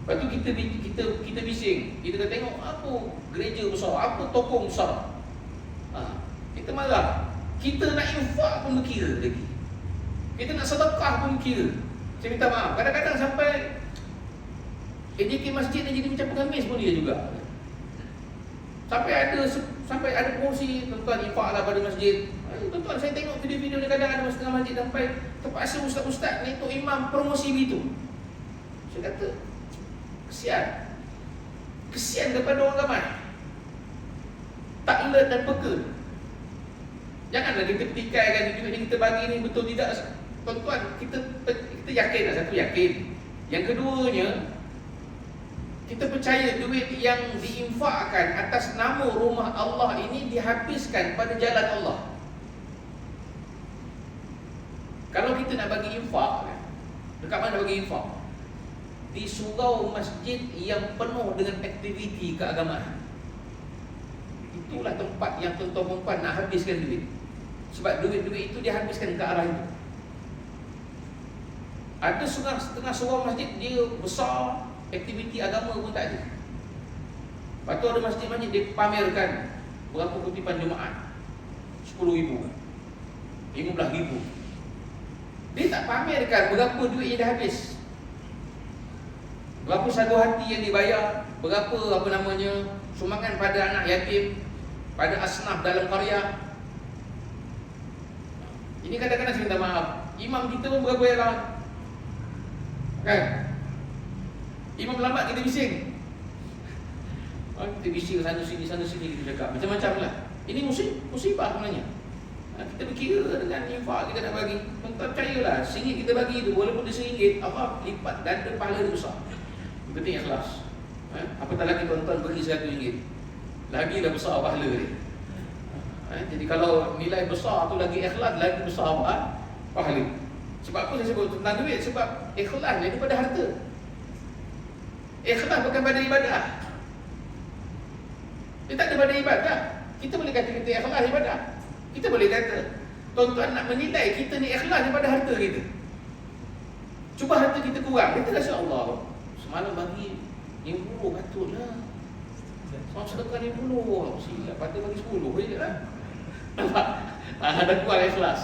Lepas tu kita bising. Kita kata tengok apa gereja besar, apa tokong besar. Kita marah. Kita nak infak pun berkira lagi. Kita nak sedekah pun berkira. Saya minta maaf, kadang-kadang sampai AJK masjid ni jadi macam pengemis pun dia juga. Sampai ada promosi, tuan-tuan infaklah pada masjid. Tuan-tuan, saya tengok video-video ni kadang ada setengah masjid sampai terpaksa ustaz-ustaz ni untuk imam promosi begitu. Saya kata kesian kepada orang ramai. tak alert dan peka. Janganlah kita petikaikan duit ni kita bagi ni betul tidak. Tuan-tuan, kita yakin lah, satu yakin. Yang keduanya, kita percaya duit yang diinfakkan atas nama rumah Allah ini dihabiskan pada jalan Allah. Kalau kita nak bagi infak, dekat mana bagi infak? Di surau masjid yang penuh dengan aktiviti keagamaan. Itulah tempat yang tuan-tuan perempuan nak habiskan duit. Sebab duit-duit itu dihabiskan ke arah itu. Ada setengah surau masjid dia besar, aktiviti agama pun tak ada. Lepas tu ada masjid-masjid dia pamerkan berapa kutipan jemaat, 10,000, 15,000. Dia tak pamerkan berapa duit yang dah habis, berapa sagu hati yang dibayar, berapa sumbangan pada anak yatim, pada asnaf dalam karya. Ini kadang-kadang saya minta maaf, imam kita pun berapa yang lah, kan? Imam lambat kita bising. Kita bising sana sini kita cakap macam-macam lah. Ini musibah sebenarnya. Kita berkira dengan infak kita nak bagi. Tuan-tuan percayalah, RM1 kita bagi itu, walaupun dia RM1, Allah lipat ganda pahala dia besar. Penting ikhlas. Apatah lagi tuan-tuan bagi RM100, lagilah besar pahala dia. Jadi kalau nilai besar tu lagi ikhlas, lagi besar pahala. Sebab apa saya sebut tentang duit? Sebab ikhlas daripada harta. Ikhlas bukan pada ibadah. Dia tak ada pada ibadah. Kita boleh kata kita ikhlas ibadah. Kita boleh kata, tuan-tuan nak menilai kita ni ikhlas daripada harta kita. Cuba harta kita kurang, kita rasa Allah semalam bagi 50, patutlah. Semalam sedekah 50, silap, patut bagi 10 je lah. Nampak? Ada kurang ikhlas.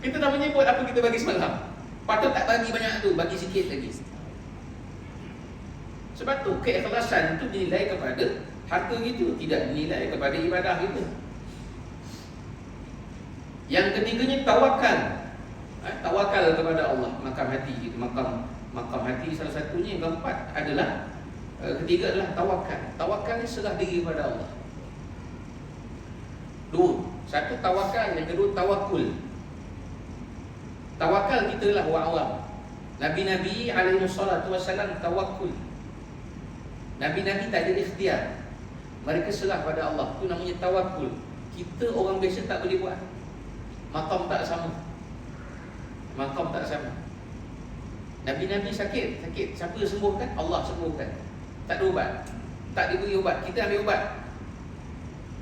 Kita dah menyebut apa kita bagi semalam. Patut tak bagi banyak tu, bagi sikit lagi. Sebab tu keikhlasan tu dinilai kepada harta kita, tidak dinilai kepada ibadah kita. Yang ketiganya tawakal. Tawakal kepada Allah, makam hati kita. Makam hati salah satunya. Yang keempat adalah, ketiga adalah tawakal. Tawakal ni serah diri kepada Allah. Dua. Satu tawakal, yang kedua tawakul. Tawakal kita lah orang-orang. Nabi-Nabi alaihissalam tawakul. Nabi-Nabi tak ada ikhtiar, mereka serah pada Allah. Itu namanya tawakul. Kita orang biasa tak boleh buat. Makam tak sama. Nabi-Nabi sakit. Siapa sembuhkan? Allah sembuhkan. Tak ada ubat, tak diberi ubat, kita ambil ubat.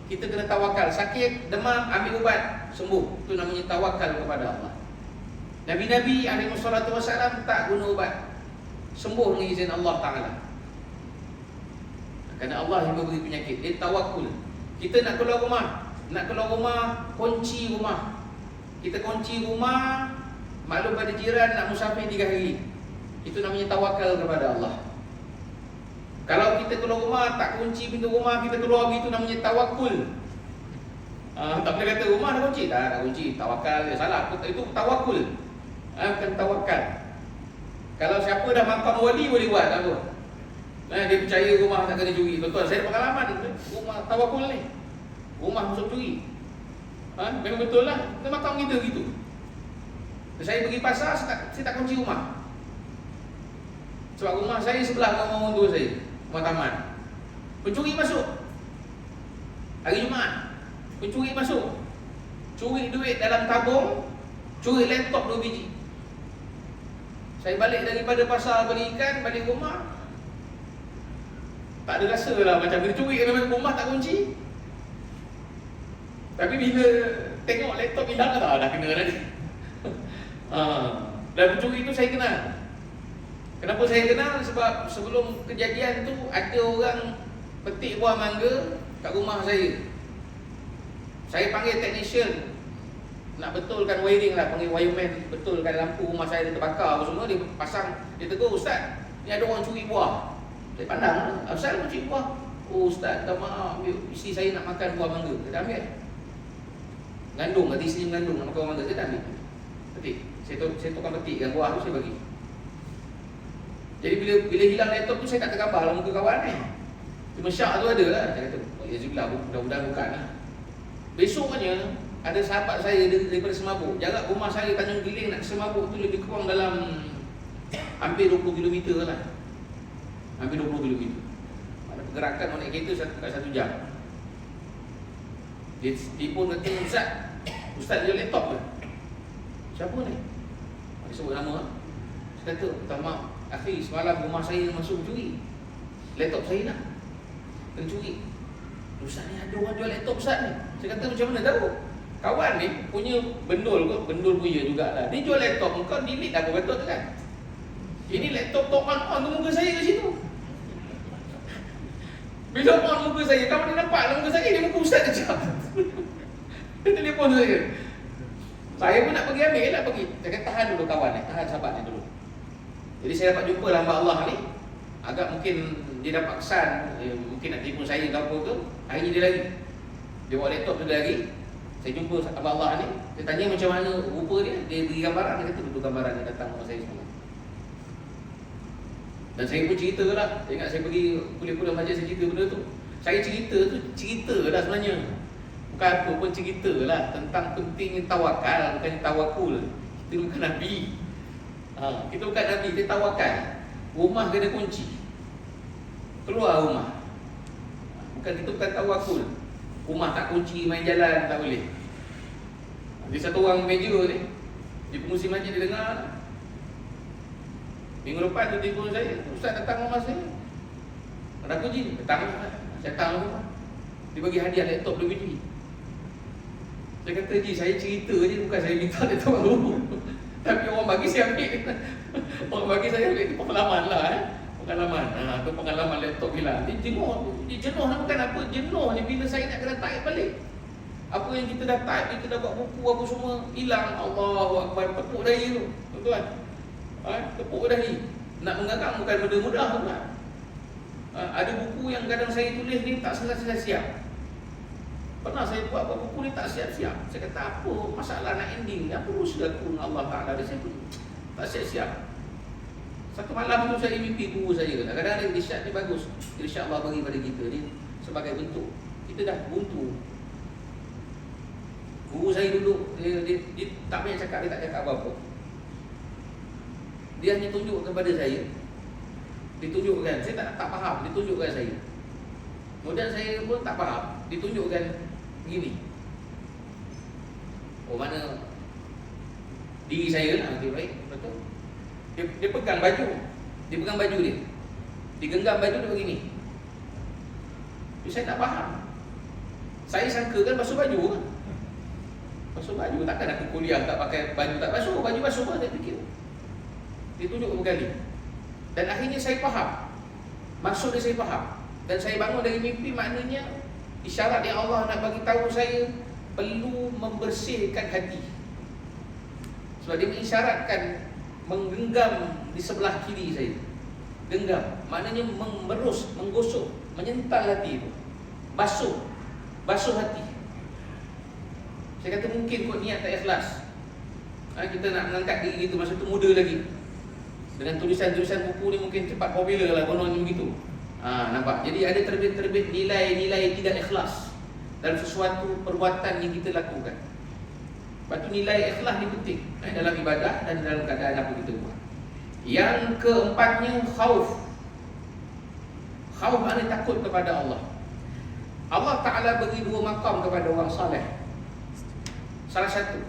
Kita kena tawakal. Sakit, demam, ambil ubat, sembuh. Itu namanya tawakal kepada Allah. Nabi-Nabi alaihissalam tak guna ubat, sembuh dengan izin Allah Ta'ala. Kerana Allah yang memberi penyakit. Dia tawakul. Kita nak keluar rumah, kunci rumah. Kita kunci rumah, maklum pada jiran, nak musafir 3 hari. Itu namanya tawakal kepada Allah. Kalau kita keluar rumah, tak kunci pintu rumah, kita keluar begitu, namanya tawakul. Tak boleh kata rumah dah kunci. Tak kunci, tawakal. Salah, itu tawakul. Bukan tawakal. Kalau siapa dah makam wali boleh buat, tak apa. Dia percaya rumah tak kena curi. Tuan-tuan, saya ada pengalaman rumah tawakul ni. Rumah masuk curi. Memang betul lah. Kita makam kita gitu. Saya pergi pasar, saya tak kunci rumah. Sebab rumah saya sebelah dengan rumah tua saya, rumah taman. Pencuri masuk hari Jumaat. Pencuri masuk, curi duit dalam tabung, curi laptop 2 biji. Saya balik daripada pasar beli ikan, balik rumah, tak ada rasa lah macam dia curi memang rumah tak kunci. Tapi bila tengok laptop hilang, dah kena dah ni. Dan pencuri itu saya kenal. Kenapa saya kenal? Sebab sebelum kejadian tu ada orang petik buah mangga kat rumah saya. Saya panggil technician nak betulkan wiring lah, panggil wireman betulkan lampu rumah saya dia terbakar apa semua. Dia pasang, dia tegur, "Ustaz, ni ada orang curi buah." Saya pandang, "Asal orang curi buah?" "Oh Ustaz, tak maaf, isteri saya nak makan buah mangga." Saya ambil. Ngandung, nanti isteri mengandung nak makan buah mangga, saya tak ambil. Petik. Saya tukang petikkan buah tu, saya bagi. Jadi bila hilang laptop tu, saya tak tergambar lah muka kawan ni. Cuma syak tu ada lah. Saya kata, "Ya Zubillah, mudah-mudahan bukan lah." Besoknya ada sahabat saya daripada Semabuk, jarak rumah saya Tanjung Giling nak ke Semabuk tu lebih kurang dalam hampir 20 km lah. Hampir 20 km. Ada pergerakan naik kereta kat 1 jam. Dia pun kata, Ustaz jual laptop ke? Siapa ni? Dia sebut nama. Saya kata, minta maaf, akhi, semalam rumah saya masuk curi. Laptop saya nak kena curi. Ustaz ni ada orang jual laptop Ustaz ni. Saya kata, macam mana tahu? Kawan ni punya bendul kot, bendul punya jugalah. Dia jual laptop, kau delete aku betul tu kan? Ini laptop top on tu muka saya kat situ. Bila on muka saya, kamu dia nampak muka saya, dia muka Ustaz kejap. Dia telefon saya. Saya pun nak pergi ambil, nak pergi. Saya kata tahan dulu kawan ni, tahan sahabat ni dulu. Jadi saya dapat jumpa hamba Allah ni. Agak mungkin dia dapat kesan, mungkin nak tipu saya ke apa ke. Hari ni dia lagi. Dia bawa laptop tu lagi. Saya jumpa hamba Allah ni. Saya tanya macam mana rupa dia. Dia beri gambaran, dia kata duduk gambaran dia datang rumah saya semalam. Dan saya pun cerita lah. Saya ingat saya pergi kuliah-kuliah majlis, saya cerita benda tu. Saya cerita lah sebenarnya. Bukan apa pun cerita lah tentang pentingnya tawakal, bukan tawakul. Kita bukan Nabi. Kita bukan Nabi, kita tawakal. Rumah kena kunci, keluar rumah. Kita bukan tawakul. Rumah tak kunci, main jalan tak boleh. Dia satu orang meja ni, di pengurusi masjid dia dengar. Minggu lepas tu telefon saya, Ustaz datang rumah saya. Ada kunci? Datang lah. Saya datang rumah. Dia bagi hadiah laptop lebih tinggi. Saya kata, Ji, saya cerita je, bukan saya minta laptop baru. Tapi orang bagi saya ambil. Orang bagi saya ambil, itu pengalaman lah. Pengalaman. Itu pengalaman laptop hilang. Dia jenuh ni bukan apa. Jenuh ni bila saya nak kena type balik. Apa yang kita dah type, kita dah buat buku apa semua, hilang. Allahu Akbar, tepuk dahi tu. Tuan-tuan. Tepuk dahi. Nak mengarang bukan benda mudah tu kan. Ada buku yang kadang saya tulis ni tak siap. Pernah saya buat buku ni tak siap-siap. Saya kata apa masalah nak ending ni, apa urusan aku dengan Allah Ta'ala. Dia saya pun tak siap-siap. Satu malam tu saya mimpi guru saya. Kadang-kadang irsyad ni bagus, irsyad Allah bagi pada kita ni sebagai bentuk. Kita dah buntu. Guru saya dulu dia tak banyak cakap, dia tak cakap apa-apa. Dia hanya tunjuk kepada saya. Ditunjukkan, saya tak faham, ditunjukkan saya. Kemudian saya pun tak faham, ditunjukkan begini. Oh, mana diri saya lah, okay, baik, betul. Dia pegang baju. Dia pegang baju dia. Dia genggam baju dia begini. Jadi saya tak faham. Saya sangka kan basuh baju kan. Basuh baju, takkan aku kuliah tak pakai baju, tak basuh, baju basuh pun saya fikir. Dia tunjuk beberapa kali. Dan akhirnya saya faham. Maksud dia saya faham. Dan saya bangun dari mimpi, maknanya isyarat yang Allah nak bagi tahu saya perlu membersihkan hati. Sebab dia mengisyaratkan menggenggam di sebelah kiri saya. Genggam, maknanya memerus, menggosok, menyental hati itu. Basuh hati. Saya kata mungkin kot niat tak ikhlas. Kita nak mengangkat diri kita masa tu muda lagi. Dengan tulisan-tulisan buku ni mungkin cepat popular lah, kononnya begitu. Nampak? Jadi ada terbit-terbit nilai-nilai tidak ikhlas dalam sesuatu perbuatan yang kita lakukan. Lepas tu nilai ikhlas ni penting dalam ibadah dan dalam keadaan apa kita buat. Yang keempatnya, khauf. Khauf maknanya takut kepada Allah. Allah Ta'ala bagi dua makam kepada orang saleh. Salah satu,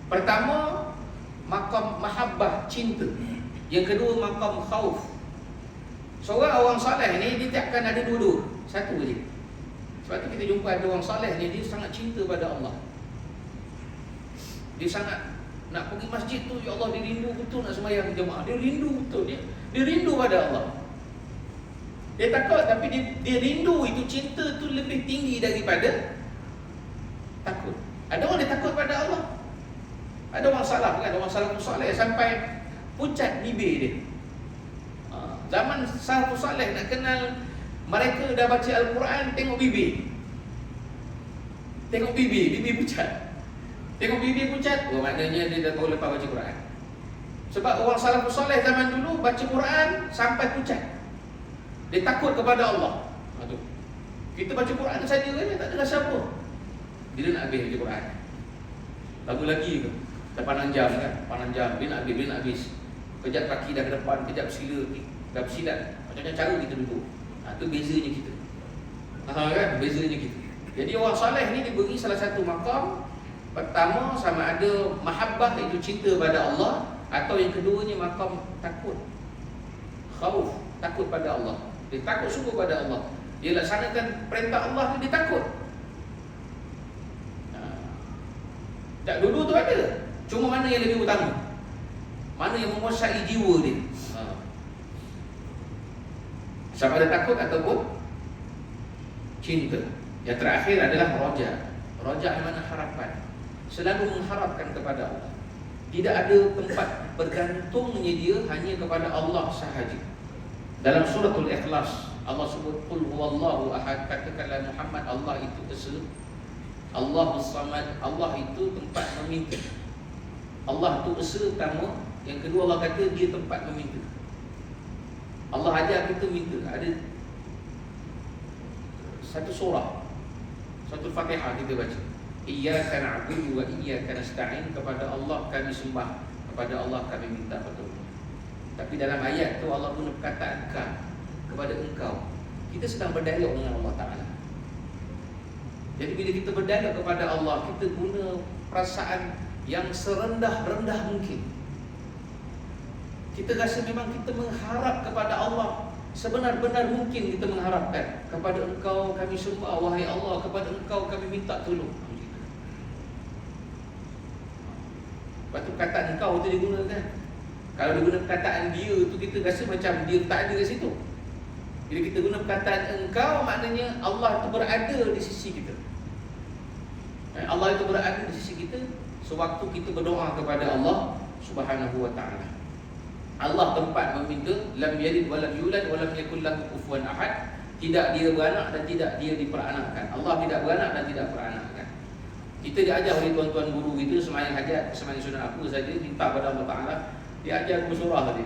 pertama makam mahabbah, cinta. Yang kedua makam khauf. Seorang orang saleh ni dia tak akan ada dua-dua, satu je. Sebab tu kita jumpa ada orang saleh ni, dia sangat cinta pada Allah. Dia sangat nak pergi masjid tu, ya Allah, dia rindu betul nak sembahyang jemaah. Dia rindu betul, dia rindu pada Allah. Dia takut, tapi dia rindu itu, cinta tu lebih tinggi daripada takut. Ada orang dia takut pada Allah. Ada orang salah kan, ada orang salah tu saleh sampai pucat bibir dia. Zaman salafus saleh nak kenal mereka dah baca Al-Quran, tengok bibir. Tengok bibir pucat. Tengok bibir pucat, maknanya dia dah tahu lepas baca Quran. Sebab orang salafus saleh zaman dulu baca Quran sampai pucat. Dia takut kepada Allah. Kita baca Quran saja kan, tak ada rasa apa. Dia nak habis baca Quran. Lagu lagi ke? Dah pandang jam kan? Pandang jam, dia nak habis. Kejap kaki dah ke depan, kejap sila, dah bersilat. Macam-macam cara kita duduk. Itu bezanya kita. Kan? Bezanya kita. Jadi orang soleh ni diberi salah satu maqam. Pertama, sama ada mahabbah, iaitu cinta pada Allah, atau yang keduanya maqam takut, khauf, takut pada Allah. Dia takut sungguh pada Allah. Dia laksanakan perintah Allah tu, dia takut. Tak, dulu tu ada. Cuma mana yang lebih utama? Mana yang menguasai jiwa dia? Sama ada takut ataupun cinta. Yang terakhir adalah roja. Roja yang mana harapan. Selalu mengharapkan kepada Allah. Tidak ada tempat bergantungnya dia hanya kepada Allah sahaja. Dalam suratul Ikhlas Allah sebut qul huwallahu ahad, katakanlah Muhammad, Allah itu esa, Allahus samad, Allah itu tempat meminta. Allah itu esa pertama, yang kedua Allah kata dia tempat meminta. Allah ajar kita minta. Ada satu surah, satu Fatihah kita baca, iyyaka na'budu wa iyyaka nasta'in, kepada Allah kami sembah, kepada Allah kami minta pertolongan. Tapi dalam ayat tu Allah guna perkataan ka, kepada engkau. Kita sedang berdialog dengan Allah Ta'ala. Jadi bila kita berdialog kepada Allah, kita guna perasaan yang serendah-rendah mungkin. Kita rasa memang kita mengharap kepada Allah sebenar-benar mungkin. Kita mengharapkan, kepada engkau kami sembah, wahai Allah, kepada engkau kami minta tolong. Lepas tu perkataan engkau tu digunakan. Kalau digunakan perkataan dia tu, kita rasa macam dia tak ada kat situ. Bila kita guna perkataan engkau, maknanya Allah itu berada di sisi kita. Allah itu berada di sisi kita sewaktu kita berdoa kepada Allah Subhanahu wa ta'ala. Allah tempat meminta, lam yalid wa lam yulad wa lam yakul lahu kufuwan ahad. Tidak dia beranak dan tidak dia diperanakkan. Allah tidak beranak dan tidak peranakkan. Kita diajar oleh tuan-tuan guru kita sembahyang hajat, sembahyang sunat apa saja, minta pada Allah Ta'ala. Dia ajar bersurah tadi.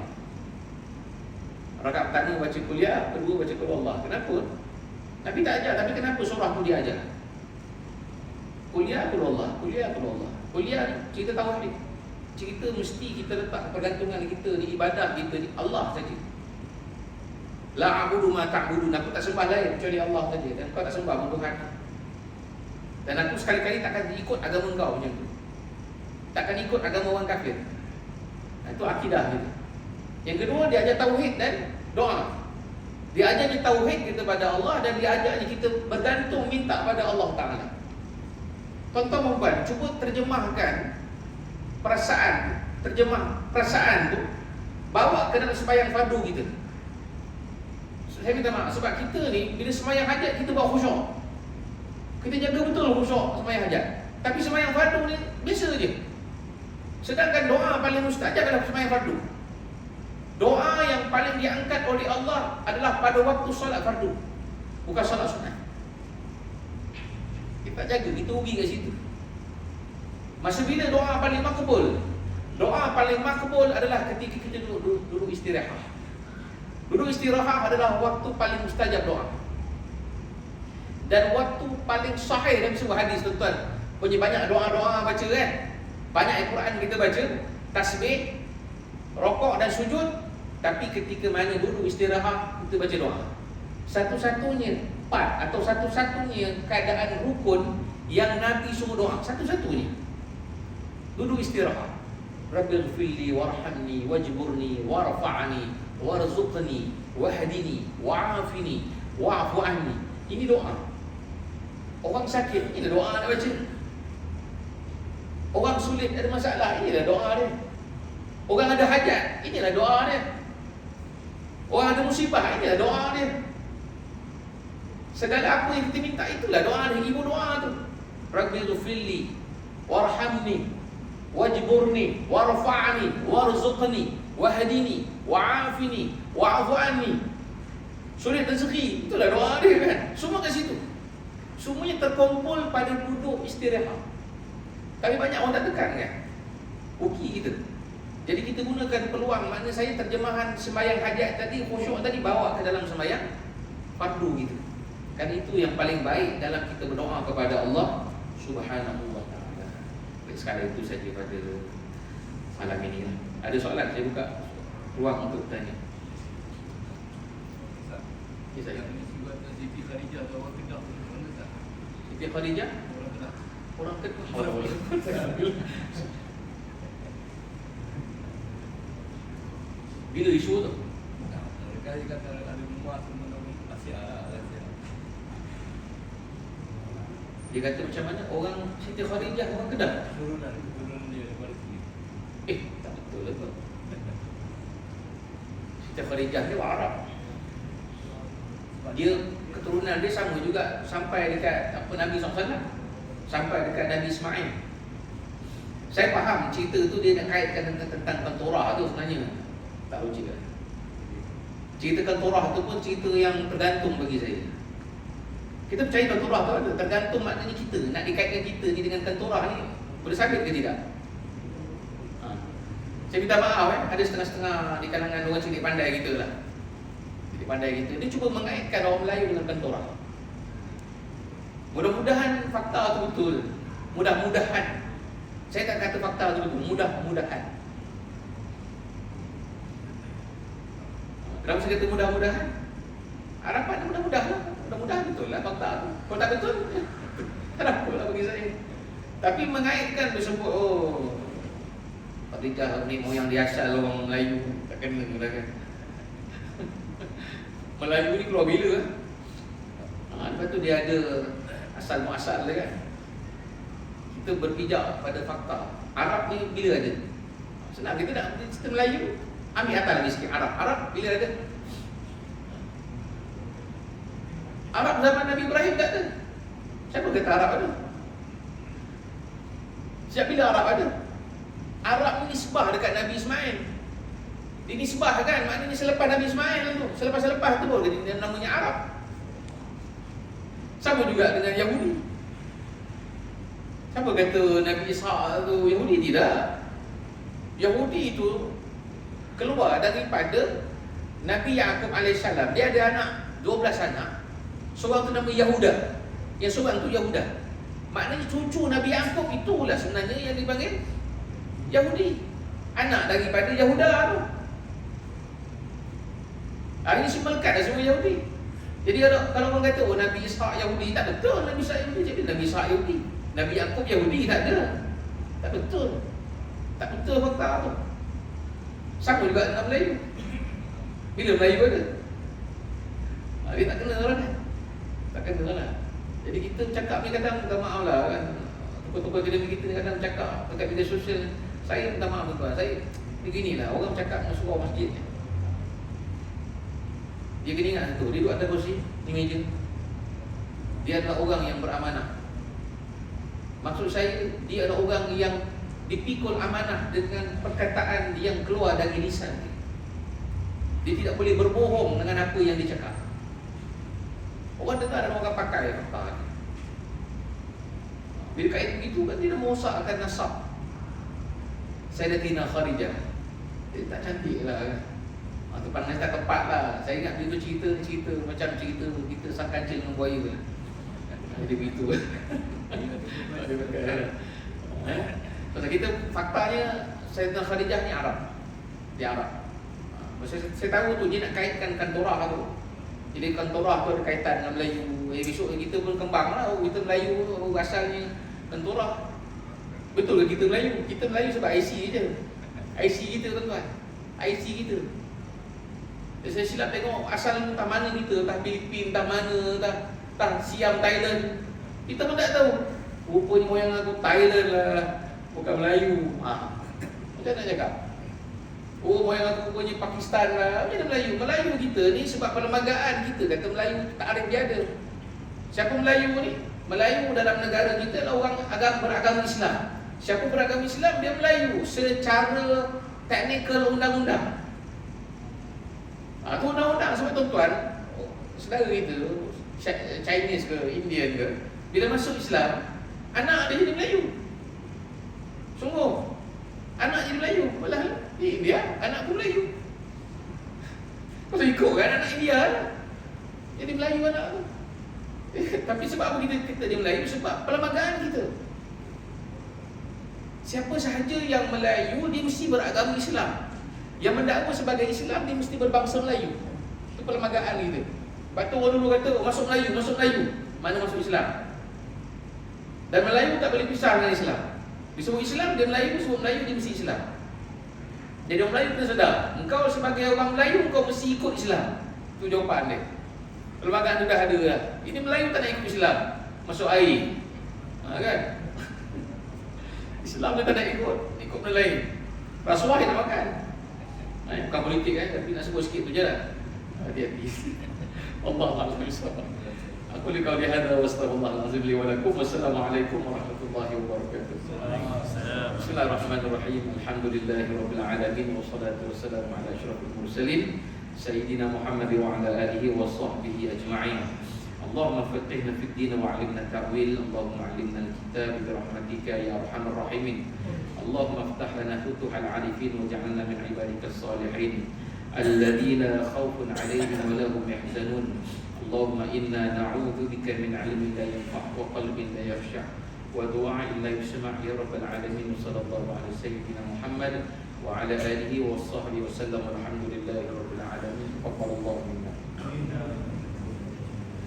Rakaat pertama baca kuliah, kedua baca qul Allah. Kenapa? Nabi tak ajar, tapi kenapa surah tu dia ajar? Kuliah qul Allah, kuliah qul Allah. Kuliah ni cerita tauhid. Cerita mesti kita letak pergantungan kita di ibadah kita di Allah saja. La a'budu ma ta'budun, aku tak sembah lain kecuali Allah saja, dan kau tak sembah Tuhan. Dan aku sekali-kali takkan ikut agama engkau macam tu. Takkan ikut agama orang kafir. Itu akidah kita. Yang kedua, dia ajar tauhid dan doa. Dia ajar tauhid kita pada Allah, dan dia ajar kita bergantung minta pada Allah Ta'ala. Tuan-tuan dan puan, cuba terjemahkan perasaan, terjemah perasaan tu, bawa ke dalam sembahyang fardu kita. Saya minta maaf, sebab kita ni bila sembahyang hajat kita bawa khusyuk. Kita jaga betul khusyuk sembahyang hajat. Tapi sembahyang fardu ni biasa je. Sedangkan doa paling mustajab adalah sembahyang fardu. Doa yang paling diangkat oleh Allah adalah pada waktu solat fardu, bukan solat sunat. Kita jaga, kita rugi kat situ. Masa bila doa paling makbul? Doa paling makbul adalah ketika kita duduk istirahat. Duduk istirahat adalah waktu paling mustajab doa. Dan waktu paling sahih dalam sebuah hadis, tuan-tuan. Punya banyak doa-doa baca kan? Banyak Al-Quran kita baca, tasbih, rokok dan sujud. Tapi ketika mana duduk istirahat, kita baca doa. Satu-satunya part atau satu-satunya keadaan rukun yang Nabi suruh doa, satu-satunya duduk istirahat. Rabbighfirli warhamni wajburni warfa'ni warzuqni wahdini wa'afini wa'fu anni. Ini doa. Orang sakit, ini doa nak baca. Orang sulit, ada masalah, inilah doa dia. Orang ada hajat, inilah doa dia. Orang ada musibah, inilah doa dia. Segala apa yang kita minta, itulah doa dia. Ibu doa tu, Rabbighfirli warhamni wajburni warfa'ni warzuqni wahdini wa'afini wa'fu anni. Sulit rezeki, itulah doa dia kan. Semua kat situ. Semuanya terkumpul pada duduk istirahat. Tapi banyak orang tak tekan kan, rugi kita. Jadi kita gunakan peluang, makna saya terjemahan sembahyang hajat tadi, khusyuk tadi, bawa ke dalam sembahyang fardu kita. Kan itu yang paling baik dalam kita berdoa kepada Allah Subhanahu wa ta'ala. Sekadar itu saja pada malam ini lah. Ada soalan, saya buka ruang untuk tanya. Ya, saya. Siti Khadijah atau orang Kedah mana tak? Siti Khadijah? Orang Kedah. Orang Kedah. Bila isu tu? Mereka kata ada rumah semua masih ada. Dia kata macam mana orang Siti Khadijah orang Kedah? Turunan dia daripada sini. Tak betul lah tu. Siti Khadijah ni orang Arab. Dia keturunan dia sama juga sampai dekat apa Nabi SAW, sampai dekat Nabi Ismail. Saya faham cerita tu dia nak kaitkan tentang Torah tu sebenarnya. Tak logik lah. Cerita Torah tu pun cerita yang tergantung bagi saya. Kita percaya Torah tu ada, tergantung maknanya kita nak dikaitkan kita ni dengan Torah ni boleh sabit ke tidak? Saya minta maaf ada setengah-setengah di kalangan orang cerdik pandai kita lah. Pandai kita, dia cuba mengaitkan orang Melayu dengan Torah. Mudah-mudahan fakta itu betul. Mudah-mudahan. Saya tak kata fakta itu betul. Mudah-mudahan. Kenapa saya kata mudah-mudahan? Harapan mudah-mudahan lah. Mudah-mudahan betul lah fakta itu. Kalau tak betul, kenapa lah bagi saya? Tapi mengaitkan disebut, oh Khadijah ni moyang dia asal orang Melayu. Tak kena kan. Melayu ni keluar bila kan? Lepas tu dia ada asal muasal dia kan. Kita berpijak pada fakta. Arab ni bila ada? Senang kita nak cerita Melayu, ambil atas lagi sikit. Arab bila ada? Arab zaman Nabi Ibrahim tak ada. Siapa kata Arab ada? Sejak bila Arab ada? Arab ni nisbah dekat Nabi Ismail. Dinisbah kan, maknanya selepas Nabi Ismail tu. Selepas-selepas tu baru dia namanya Arab. Sama juga dengan Yahudi. Siapa kata Nabi Ishaq tu Yahudi? Tidak. Yahudi itu keluar daripada Nabi Yaqub AS. Dia ada anak, 12 anak. Seorang tu nama Yahuda, yang seorang tu Yahuda. Maknanya cucu Nabi Yaqub itulah sebenarnya yang dipanggil Yahudi. Anak daripada Yahuda tu. Ini semua lekat dah semua Yahudi. Jadi kalau orang kata, oh Nabi Ishaq Yahudi, tak betul. Nabi Ishaq Yahudi, jadi Nabi Ishaq Yahudi. Nabi Yaqub Yahudi, tak ada. Tak betul. Tak betul fakta tu. Sama juga dengan Melayu. Bila Melayu ada? Dia tak kena lah kan. Tak kena lah. Jadi kita cakap ni kadang minta maaf lah kan. Tokoh-tokoh akademik kita ni kadang cakap dekat media sosial. Saya minta maaf tuan. Saya beginilah, orang cakap nak surau masjid ni. Dia kena ingat tu, dia duduk atas kursi di meja. Dia adalah orang yang beramanah. Maksud saya, dia adalah orang yang dipikul amanah dengan perkataan yang keluar dari lisan dia. Dia tidak boleh berbohong dengan apa yang dia cakap. Orang dengar dan orang pakai fakta ni. Bila kait begitu kan dia dah merosakkan nasab Sayyidatina Khadijah. Dia tak cantik lah kan. Terpanggil tak tepat lah. Saya ingat dia tu cerita macam cerita kita sang kancil dengan buaya lah. Jadi begitu lah. Pasal kita faktanya Sayyidatina Khadijah ni Arab. Dia Arab. Saya tahu tu dia nak kaitkan Torah tu. Jadi Torah tu ada kaitan dengan Melayu. Besok kita pun kembang lah. Kita Melayu asalnya Torah. Betul ke kita Melayu? Kita Melayu sebab IC je. IC kita tuan-tuan. IC kita. Saya silap tengok asal entah mana kita, entah Filipin, entah mana, entah Siam, Thailand. Kita pun tak tahu. Rupanya moyang aku Thailand lah, bukan Melayu. Macam nak cakap? Oh, moyang aku rupanya Pakistan lah. Macam mana Melayu? Melayu kita ni sebab perlembagaan kita kata Melayu tak ada biada. Siapa Melayu ni? Melayu dalam negara kita adalah orang beragama Islam. Siapa beragama Islam, dia Melayu secara teknikal undang-undang. Itu undang-undang sebab tuan-tuan, saudara kita Chinese ke Indian ke, bila masuk Islam, anak dia jadi Melayu. Sungguh, anak jadi Melayu. Malah di India, anak pun Melayu. Kau ikut kan anak India lah, jadi Melayu anak tu. Tapi sebab apa kita di Melayu? Sebab perlembagaan kita. Siapa sahaja yang Melayu, dia mesti beragama Islam. Yang mendakwa sebagai Islam, dia mesti berbangsa Melayu. Itu perlembagaan kita. Lepas tu orang dulu kata, masuk Melayu. Mana masuk Islam? Dan Melayu tak boleh pisah dengan Islam. Disebut Islam, dia Melayu, disebut Melayu, dia mesti Islam. Jadi orang Melayu kena sedar, engkau sebagai orang Melayu, engkau mesti ikut Islam. Itu jawapan dia. Perlembagaan tu dah ada lah. Ini Melayu tak nak ikut Islam, masuk air, kan? Islam dia tak nak ikut benda lain. Rasuah dia nak makan. Bukan politik kan, tapi nak sebut sikit tu je lah. Hati-hati. Allahuakbar. Aku li qauli hadza wa astaghfirullahalazim li wa lakum. Wassalamualaikum warahmatullahi wabarakatuh. Bismillahirrahmanirrahim. Alhamdulillahirabbil alamin wassalatu wassalamu ala asyrafil mursalin sayyidina Muhammad wa ala alihi wa sahbihi ajma'in. Allahumma fattihna fid din wa 'allimna ta'wil. Allahumma 'allimna al-kitab bi rahmatika ya arhamar rahimin. Allahumma iftah lana futuhal 'arifin waj'alna min 'ibadikas salihin alladhina khawfun 'alaihim wa lahum yahzanun. Allahumma inna na'udzu bika min 'ilmin la yanfa' wa qalbin la yakhsha' wa du'a'in la yusma' ya rabbal alamin. Sallallahu alaihi sayyidina Muhammad wa ala alihi wa sahbihi wa sallam. Alhamdulillahi rabbil alamin. Taqabbalallahu minna.